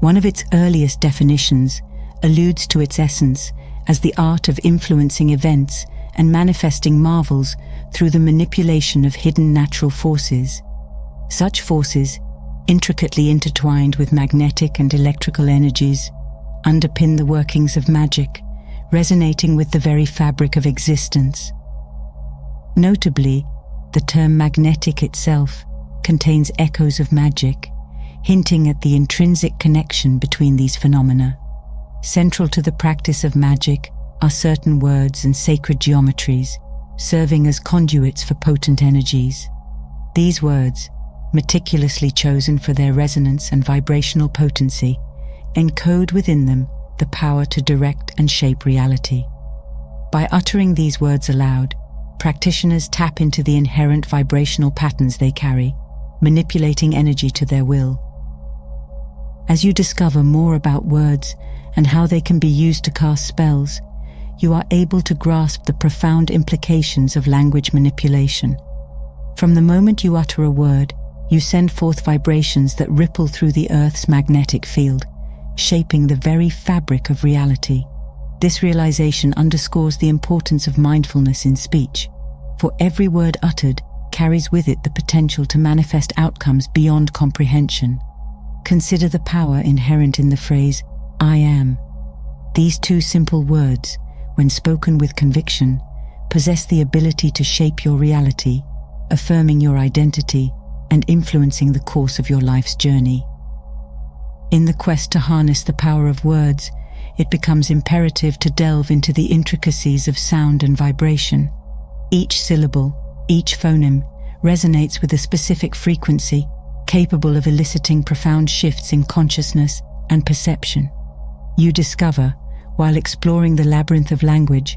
One of its earliest definitions alludes to its essence as the art of influencing events and manifesting marvels through the manipulation of hidden natural forces. Such forces, intricately intertwined with magnetic and electrical energies, underpin the workings of magic, resonating with the very fabric of existence. Notably, the term magnetic itself contains echoes of magic, hinting at the intrinsic connection between these phenomena. Central to the practice of magic are certain words and sacred geometries, serving as conduits for potent energies. These words, meticulously chosen for their resonance and vibrational potency, encode within them the power to direct and shape reality. By uttering these words aloud, practitioners tap into the inherent vibrational patterns they carry, manipulating energy to their will. As you discover more about words and how they can be used to cast spells, you are able to grasp the profound implications of language manipulation. From the moment you utter a word, you send forth vibrations that ripple through the Earth's magnetic field, shaping the very fabric of reality. This realization underscores the importance of mindfulness in speech, for every word uttered carries with it the potential to manifest outcomes beyond comprehension. Consider the power inherent in the phrase, "I am." These two simple words, when spoken with conviction, possess the ability to shape your reality, affirming your identity and influencing the course of your life's journey. In the quest to harness the power of words, it becomes imperative to delve into the intricacies of sound and vibration. Each syllable, each phoneme, resonates with a specific frequency, capable of eliciting profound shifts in consciousness and perception. You discover, while exploring the labyrinth of language,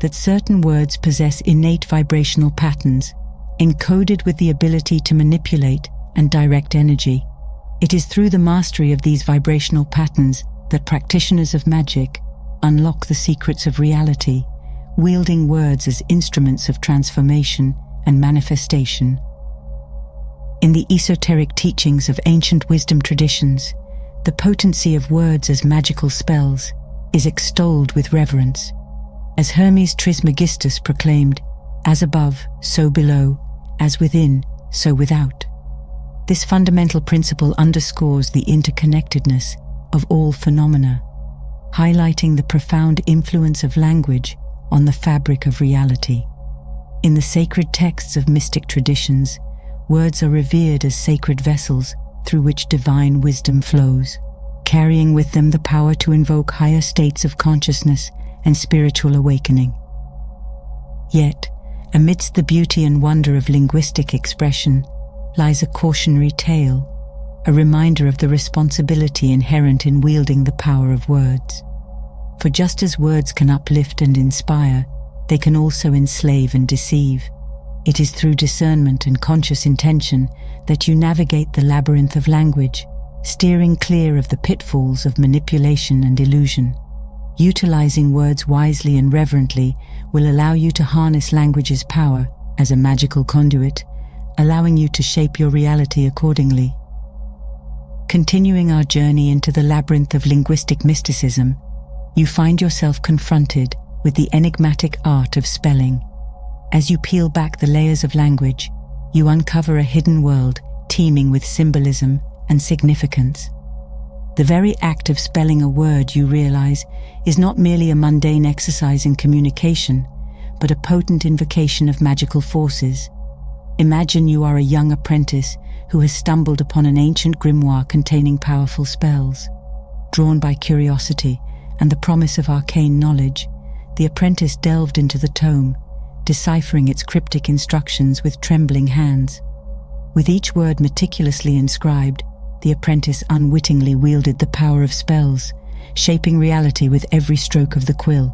that certain words possess innate vibrational patterns, encoded with the ability to manipulate and direct energy. It is through the mastery of these vibrational patterns that practitioners of magic unlock the secrets of reality, wielding words as instruments of transformation and manifestation. In the esoteric teachings of ancient wisdom traditions, the potency of words as magical spells is extolled with reverence. As Hermes Trismegistus proclaimed, "As above, so below, as within, so without." This fundamental principle underscores the interconnectedness of all phenomena, highlighting the profound influence of language on the fabric of reality. In the sacred texts of mystic traditions, words are revered as sacred vessels through which divine wisdom flows, carrying with them the power to invoke higher states of consciousness and spiritual awakening. Yet, amidst the beauty and wonder of linguistic expression lies a cautionary tale, a reminder of the responsibility inherent in wielding the power of words. For just as words can uplift and inspire, they can also enslave and deceive. It is through discernment and conscious intention that you navigate the labyrinth of language, steering clear of the pitfalls of manipulation and illusion. Utilizing words wisely and reverently will allow you to harness language's power as a magical conduit, allowing you to shape your reality accordingly. Continuing our journey into the labyrinth of linguistic mysticism, you find yourself confronted with the enigmatic art of spelling. As you peel back the layers of language, you uncover a hidden world teeming with symbolism and significance. The very act of spelling a word, you realize, is not merely a mundane exercise in communication, but a potent invocation of magical forces. Imagine you are a young apprentice who has stumbled upon an ancient grimoire containing powerful spells. Drawn by curiosity and the promise of arcane knowledge, the apprentice delved into the tome, deciphering its cryptic instructions with trembling hands. With each word meticulously inscribed, the apprentice unwittingly wielded the power of spells, shaping reality with every stroke of the quill.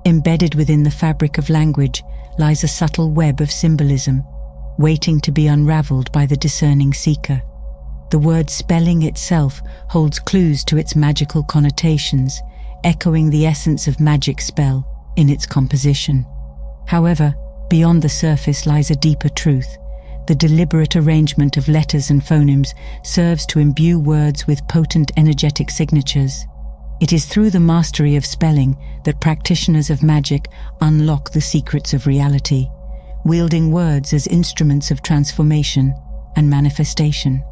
Embedded within the fabric of language lies a subtle web of symbolism, waiting to be unraveled by the discerning seeker. The word spelling itself holds clues to its magical connotations, echoing the essence of magic spell in its composition. However, beyond the surface lies a deeper truth. The deliberate arrangement of letters and phonemes serves to imbue words with potent energetic signatures. It is through the mastery of spelling that practitioners of magic unlock the secrets of reality, wielding words as instruments of transformation and manifestation.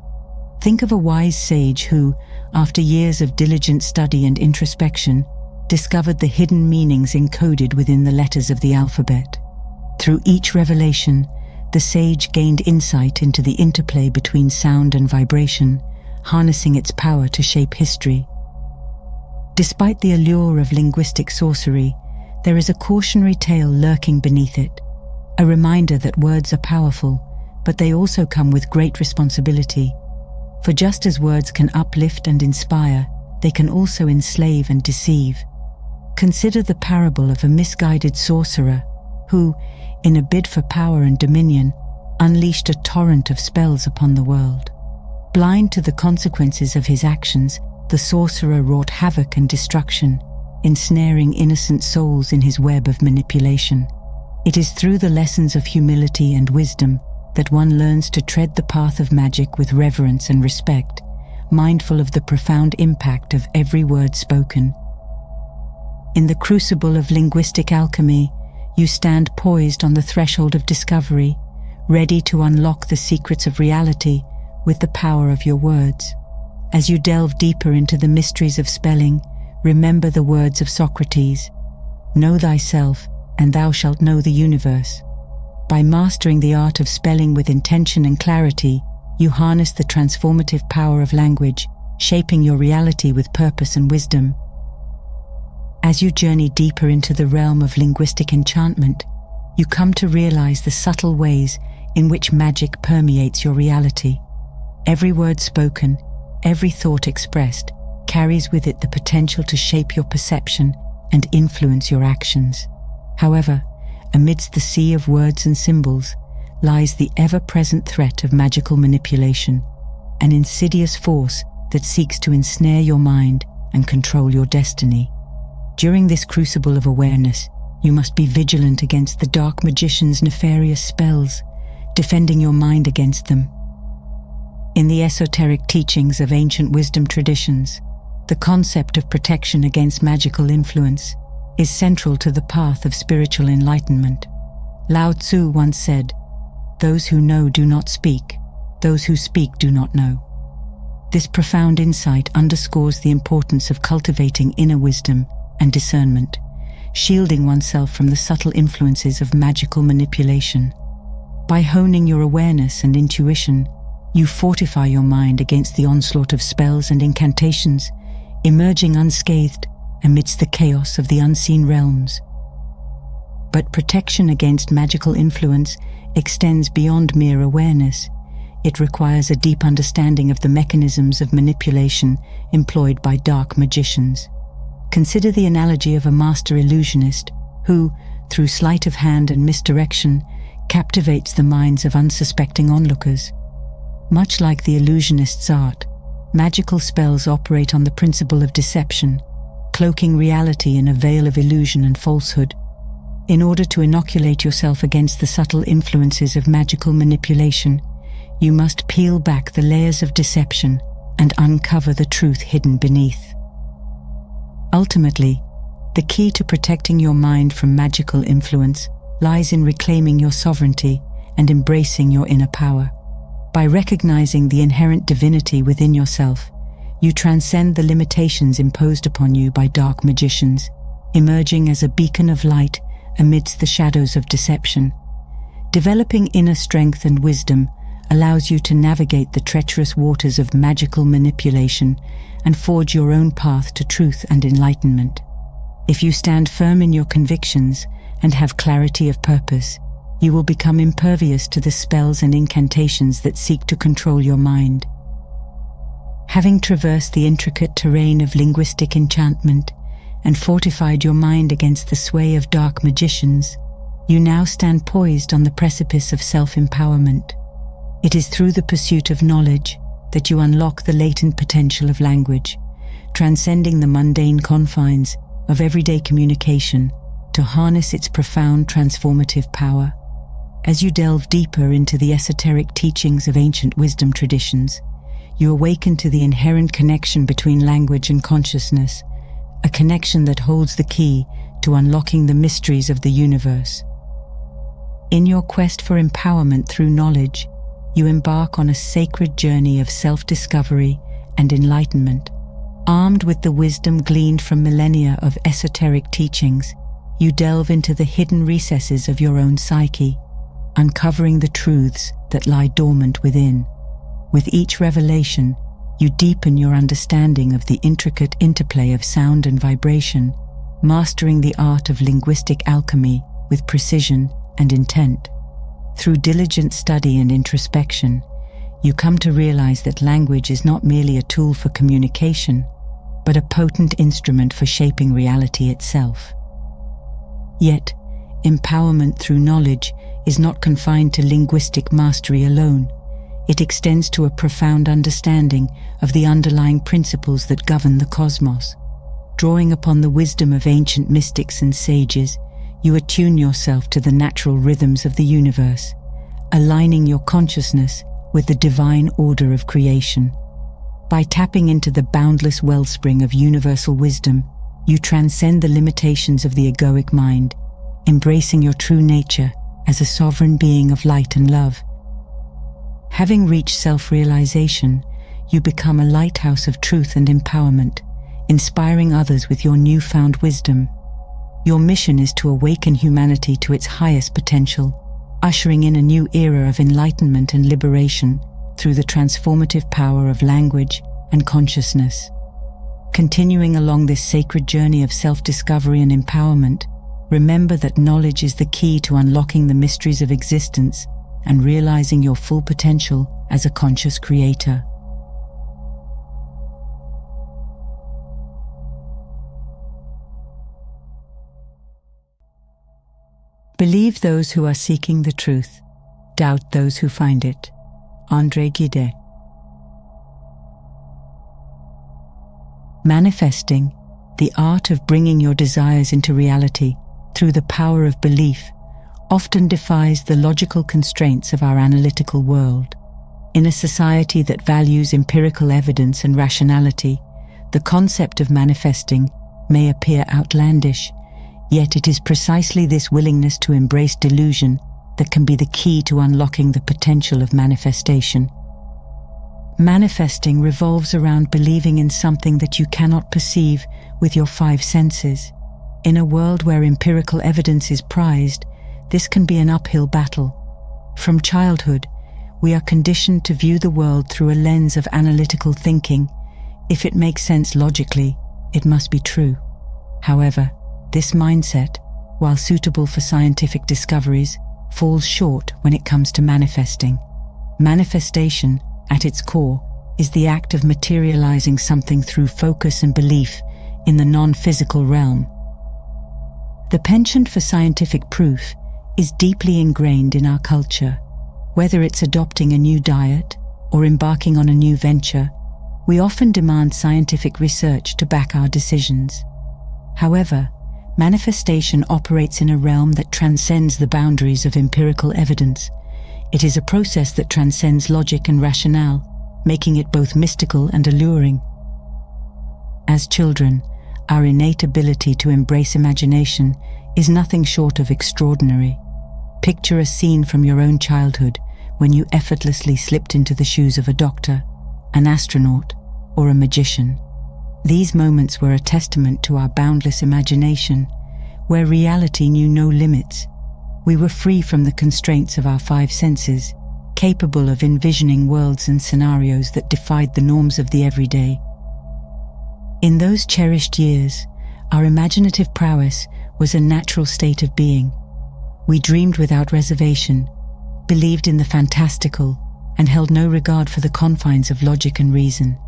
Think of a wise sage who, after years of diligent study and introspection, discovered the hidden meanings encoded within the letters of the alphabet. Through each revelation, the sage gained insight into the interplay between sound and vibration, harnessing its power to shape history. Despite the allure of linguistic sorcery, there is a cautionary tale lurking beneath it, a reminder that words are powerful, but they also come with great responsibility. For just as words can uplift and inspire, they can also enslave and deceive. Consider the parable of a misguided sorcerer who, in a bid for power and dominion, unleashed a torrent of spells upon the world. Blind to the consequences of his actions, the sorcerer wrought havoc and destruction, ensnaring innocent souls in his web of manipulation. It is through the lessons of humility and wisdom that one learns to tread the path of magic with reverence and respect, mindful of the profound impact of every word spoken. In the crucible of linguistic alchemy, you stand poised on the threshold of discovery, ready to unlock the secrets of reality with the power of your words. As you delve deeper into the mysteries of spelling, remember the words of Socrates: "Know thyself, and thou shalt know the universe." By mastering the art of spelling with intention and clarity, you harness the transformative power of language, shaping your reality with purpose and wisdom. As you journey deeper into the realm of linguistic enchantment, you come to realize the subtle ways in which magic permeates your reality. Every word spoken, every thought expressed, carries with it the potential to shape your perception and influence your actions. However, amidst the sea of words and symbols lies the ever-present threat of magical manipulation, an insidious force that seeks to ensnare your mind and control your destiny. During this crucible of awareness, you must be vigilant against the dark magician's nefarious spells, defending your mind against them. In the esoteric teachings of ancient wisdom traditions, the concept of protection against magical influence is central to the path of spiritual enlightenment. Lao Tzu once said, "Those who know do not speak, those who speak do not know." This profound insight underscores the importance of cultivating inner wisdom and discernment, shielding oneself from the subtle influences of magical manipulation. By honing your awareness and intuition, you fortify your mind against the onslaught of spells and incantations, emerging unscathed amidst the chaos of the unseen realms. But protection against magical influence extends beyond mere awareness. It requires a deep understanding of the mechanisms of manipulation employed by dark magicians. Consider the analogy of a master illusionist who, through sleight of hand and misdirection, captivates the minds of unsuspecting onlookers. Much like the illusionist's art, magical spells operate on the principle of deception, cloaking reality in a veil of illusion and falsehood. In order to inoculate yourself against the subtle influences of magical manipulation, you must peel back the layers of deception and uncover the truth hidden beneath. Ultimately, the key to protecting your mind from magical influence lies in reclaiming your sovereignty and embracing your inner power. By recognizing the inherent divinity within yourself, you transcend the limitations imposed upon you by dark magicians, emerging as a beacon of light amidst the shadows of deception. Developing inner strength and wisdom allows you to navigate the treacherous waters of magical manipulation and forge your own path to truth and enlightenment. If you stand firm in your convictions and have clarity of purpose, you will become impervious to the spells and incantations that seek to control your mind. Having traversed the intricate terrain of linguistic enchantment and fortified your mind against the sway of dark magicians, you now stand poised on the precipice of self-empowerment. It is through the pursuit of knowledge that you unlock the latent potential of language, transcending the mundane confines of everyday communication to harness its profound transformative power. As you delve deeper into the esoteric teachings of ancient wisdom traditions, you awaken to the inherent connection between language and consciousness, a connection that holds the key to unlocking the mysteries of the universe. In your quest for empowerment through knowledge, you embark on a sacred journey of self-discovery and enlightenment. Armed with the wisdom gleaned from millennia of esoteric teachings, you delve into the hidden recesses of your own psyche, uncovering the truths that lie dormant within. With each revelation, you deepen your understanding of the intricate interplay of sound and vibration, mastering the art of linguistic alchemy with precision and intent. Through diligent study and introspection, you come to realize that language is not merely a tool for communication, but a potent instrument for shaping reality itself. Yet, empowerment through knowledge is not confined to linguistic mastery alone. It extends to a profound understanding of the underlying principles that govern the cosmos. Drawing upon the wisdom of ancient mystics and sages, you attune yourself to the natural rhythms of the universe, aligning your consciousness with the divine order of creation. By tapping into the boundless wellspring of universal wisdom, you transcend the limitations of the egoic mind, embracing your true nature as a sovereign being of light and love. Having reached self-realization, you become a lighthouse of truth and empowerment, inspiring others with your newfound wisdom. Your mission is to awaken humanity to its highest potential, ushering in a new era of enlightenment and liberation through the transformative power of language and consciousness. Continuing along this sacred journey of self-discovery and empowerment, remember that knowledge is the key to unlocking the mysteries of existence and realizing your full potential as a conscious creator. Believe those who are seeking the truth. Doubt those who find it. André Gide. Manifesting, the art of bringing your desires into reality through the power of belief, often defies the logical constraints of our analytical world. In a society that values empirical evidence and rationality, the concept of manifesting may appear outlandish, yet it is precisely this willingness to embrace delusion that can be the key to unlocking the potential of manifestation. Manifesting revolves around believing in something that you cannot perceive with your five senses. In a world where empirical evidence is prized, this can be an uphill battle. From childhood, we are conditioned to view the world through a lens of analytical thinking. If it makes sense logically, it must be true. However, this mindset, while suitable for scientific discoveries, falls short when it comes to manifesting. Manifestation, at its core, is the act of materializing something through focus and belief in the non-physical realm. The penchant for scientific proof is deeply ingrained in our culture. Whether it's adopting a new diet or embarking on a new venture, we often demand scientific research to back our decisions. However, manifestation operates in a realm that transcends the boundaries of empirical evidence. It is a process that transcends logic and rationale, making it both mystical and alluring. As children, our innate ability to embrace imagination is nothing short of extraordinary. Picture a scene from your own childhood when you effortlessly slipped into the shoes of a doctor, an astronaut, or a magician. These moments were a testament to our boundless imagination, where reality knew no limits. We were free from the constraints of our five senses, capable of envisioning worlds and scenarios that defied the norms of the everyday. In those cherished years, our imaginative prowess was a natural state of being. We dreamed without reservation, believed in the fantastical, and held no regard for the confines of logic and reason.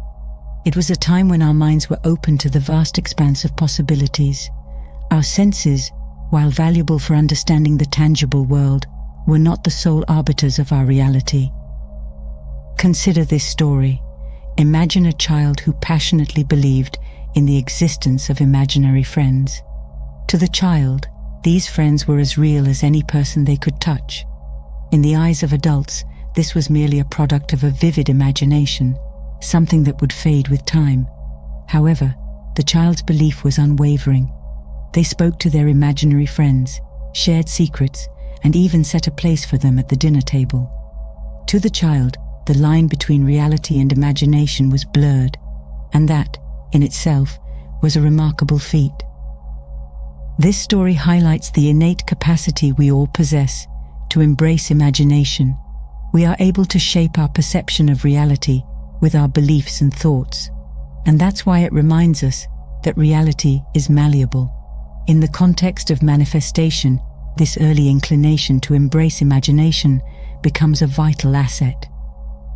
It was a time when our minds were open to the vast expanse of possibilities. Our senses, while valuable for understanding the tangible world, were not the sole arbiters of our reality. Consider this story. Imagine a child who passionately believed in the existence of imaginary friends. To the child, these friends were as real as any person they could touch. In the eyes of adults, this was merely a product of a vivid imagination, something that would fade with time. However, the child's belief was unwavering. They spoke to their imaginary friends, shared secrets, and even set a place for them at the dinner table. To the child, the line between reality and imagination was blurred, and that, in itself, was a remarkable feat. This story highlights the innate capacity we all possess to embrace imagination. We are able to shape our perception of reality with our beliefs and thoughts, and that's why it reminds us that reality is malleable. In the context of manifestation, this early inclination to embrace imagination becomes a vital asset.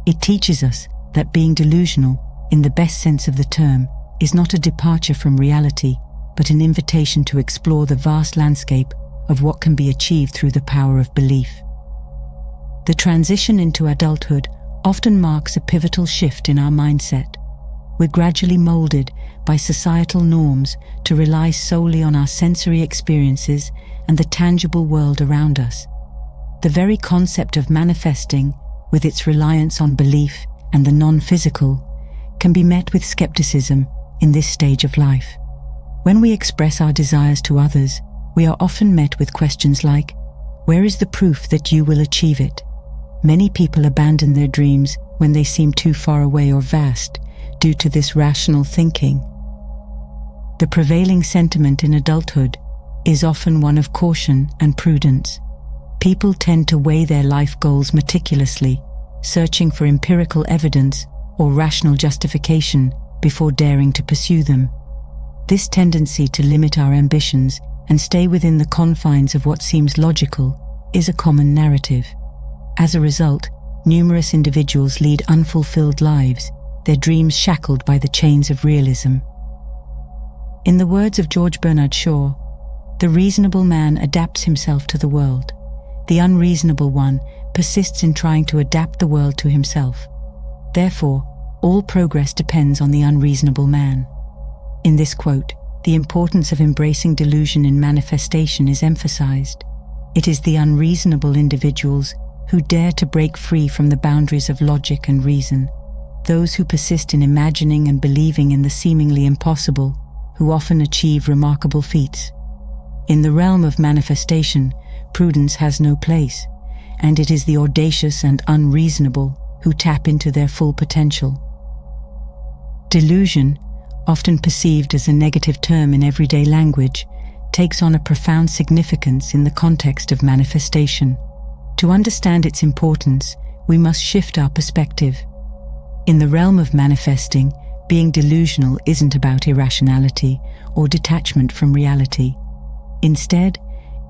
It teaches us that being delusional, in the best sense of the term, is not a departure from reality, but an invitation to explore the vast landscape of what can be achieved through the power of belief. The transition into adulthood often marks a pivotal shift in our mindset. We're gradually molded by societal norms to rely solely on our sensory experiences and the tangible world around us. The very concept of manifesting, with its reliance on belief and the non-physical, can be met with skepticism in this stage of life. When we express our desires to others, we are often met with questions like, "Where is the proof that you will achieve it?" Many people abandon their dreams when they seem too far away or vast due to this rational thinking. The prevailing sentiment in adulthood is often one of caution and prudence. People tend to weigh their life goals meticulously, searching for empirical evidence or rational justification before daring to pursue them. This tendency to limit our ambitions and stay within the confines of what seems logical is a common narrative. As a result, numerous individuals lead unfulfilled lives, their dreams shackled by the chains of realism. In the words of George Bernard Shaw, "The reasonable man adapts himself to the world. The unreasonable one persists in trying to adapt the world to himself. Therefore, all progress depends on the unreasonable man." In this quote, the importance of embracing delusion in manifestation is emphasized. It is the unreasonable individuals who dare to break free from the boundaries of logic and reason, those who persist in imagining and believing in the seemingly impossible, who often achieve remarkable feats. In the realm of manifestation, prudence has no place, and it is the audacious and unreasonable who tap into their full potential. Delusion, often perceived as a negative term in everyday language, takes on a profound significance in the context of manifestation. To understand its importance, we must shift our perspective. In the realm of manifesting, being delusional isn't about irrationality or detachment from reality. Instead,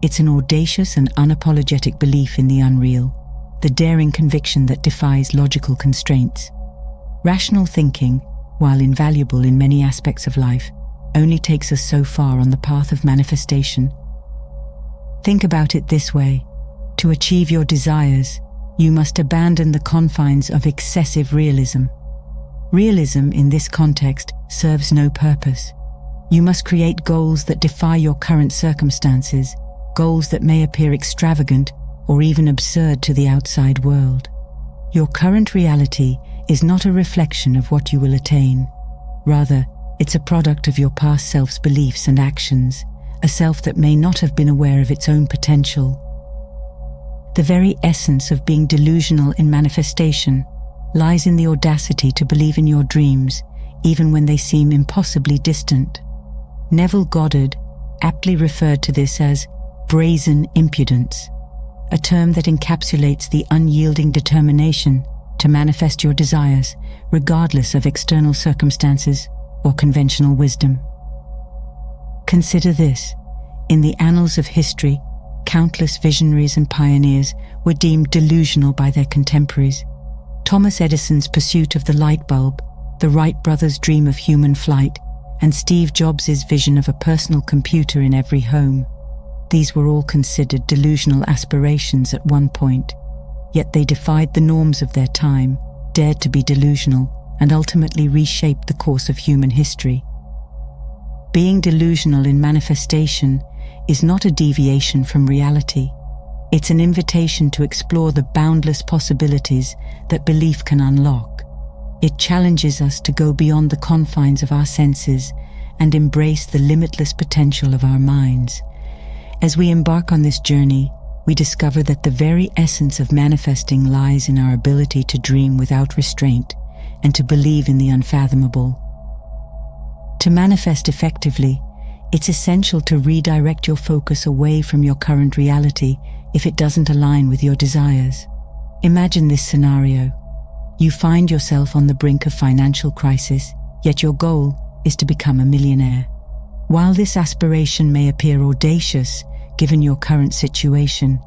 it's an audacious and unapologetic belief in the unreal, the daring conviction that defies logical constraints. Rational thinking, while invaluable in many aspects of life, only takes us so far on the path of manifestation. Think about it this way: to achieve your desires, you must abandon the confines of excessive realism. Realism in this context serves no purpose. You must create goals that defy your current circumstances, goals that may appear extravagant or even absurd to the outside world. Your current reality is not a reflection of what you will attain. Rather, it's a product of your past self's beliefs and actions, a self that may not have been aware of its own potential. The very essence of being delusional in manifestation lies in the audacity to believe in your dreams, even when they seem impossibly distant. Neville Goddard aptly referred to this as brazen impudence, a term that encapsulates the unyielding determination to manifest your desires, regardless of external circumstances or conventional wisdom. Consider this: in the annals of history, countless visionaries and pioneers were deemed delusional by their contemporaries. Thomas Edison's pursuit of the light bulb, the Wright brothers' dream of human flight, and Steve Jobs' vision of a personal computer in every home. These were all considered delusional aspirations at one point, yet they defied the norms of their time, dared to be delusional, and ultimately reshaped the course of human history. Being delusional in manifestation is not a deviation from reality. It's an invitation to explore the boundless possibilities that belief can unlock. It challenges us to go beyond the confines of our senses and embrace the limitless potential of our minds. As we embark on this journey, we discover that the very essence of manifesting lies in our ability to dream without restraint and to believe in the unfathomable. To manifest effectively, it's essential to redirect your focus away from your current reality if it doesn't align with your desires. Imagine this scenario. You find yourself on the brink of financial crisis, yet your goal is to become a millionaire. While this aspiration may appear audacious, given your current situation,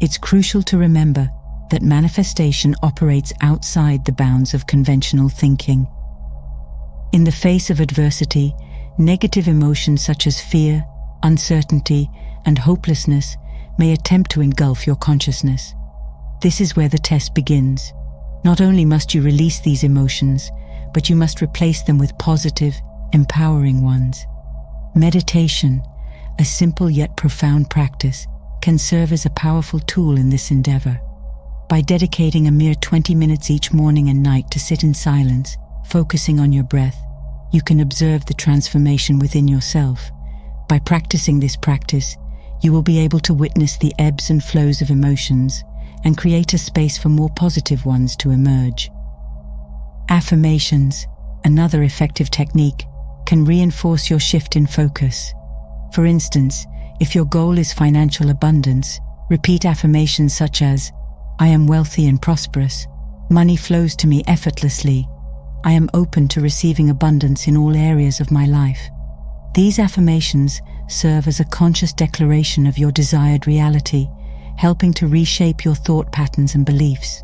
it's crucial to remember that manifestation operates outside the bounds of conventional thinking. In the face of adversity, negative emotions such as fear, uncertainty, and hopelessness may attempt to engulf your consciousness. This is where the test begins. Not only must you release these emotions, but you must replace them with positive, empowering ones. Meditation, a simple yet profound practice, can serve as a powerful tool in this endeavor. By dedicating a mere 20 minutes each morning and night to sit in silence, focusing on your breath, you can observe the transformation within yourself. By practicing this practice, you will be able to witness the ebbs and flows of emotions and create a space for more positive ones to emerge. Affirmations, another effective technique, can reinforce your shift in focus. For instance, if your goal is financial abundance, repeat affirmations such as, "I am wealthy and prosperous. Money flows to me effortlessly. I am open to receiving abundance in all areas of my life." These affirmations serve as a conscious declaration of your desired reality, helping to reshape your thought patterns and beliefs.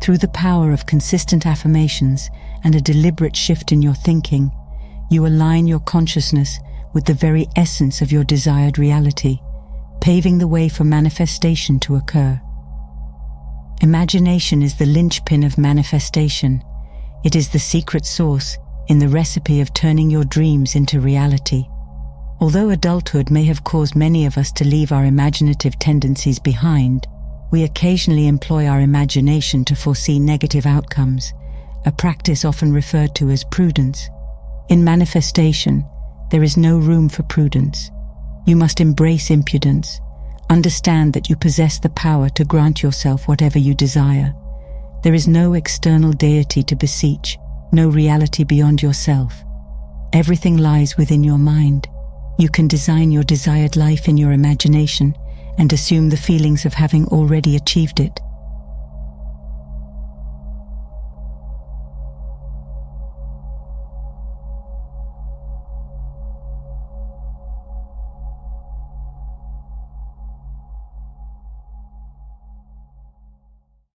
Through the power of consistent affirmations and a deliberate shift in your thinking, you align your consciousness with the very essence of your desired reality, paving the way for manifestation to occur. Imagination is the linchpin of manifestation. It is the secret sauce in the recipe of turning your dreams into reality. Although adulthood may have caused many of us to leave our imaginative tendencies behind, we occasionally employ our imagination to foresee negative outcomes, a practice often referred to as prudence. In manifestation, there is no room for prudence. You must embrace impudence. Understand that you possess the power to grant yourself whatever you desire. There is no external deity to beseech, no reality beyond yourself. Everything lies within your mind. You can design your desired life in your imagination and assume the feelings of having already achieved it.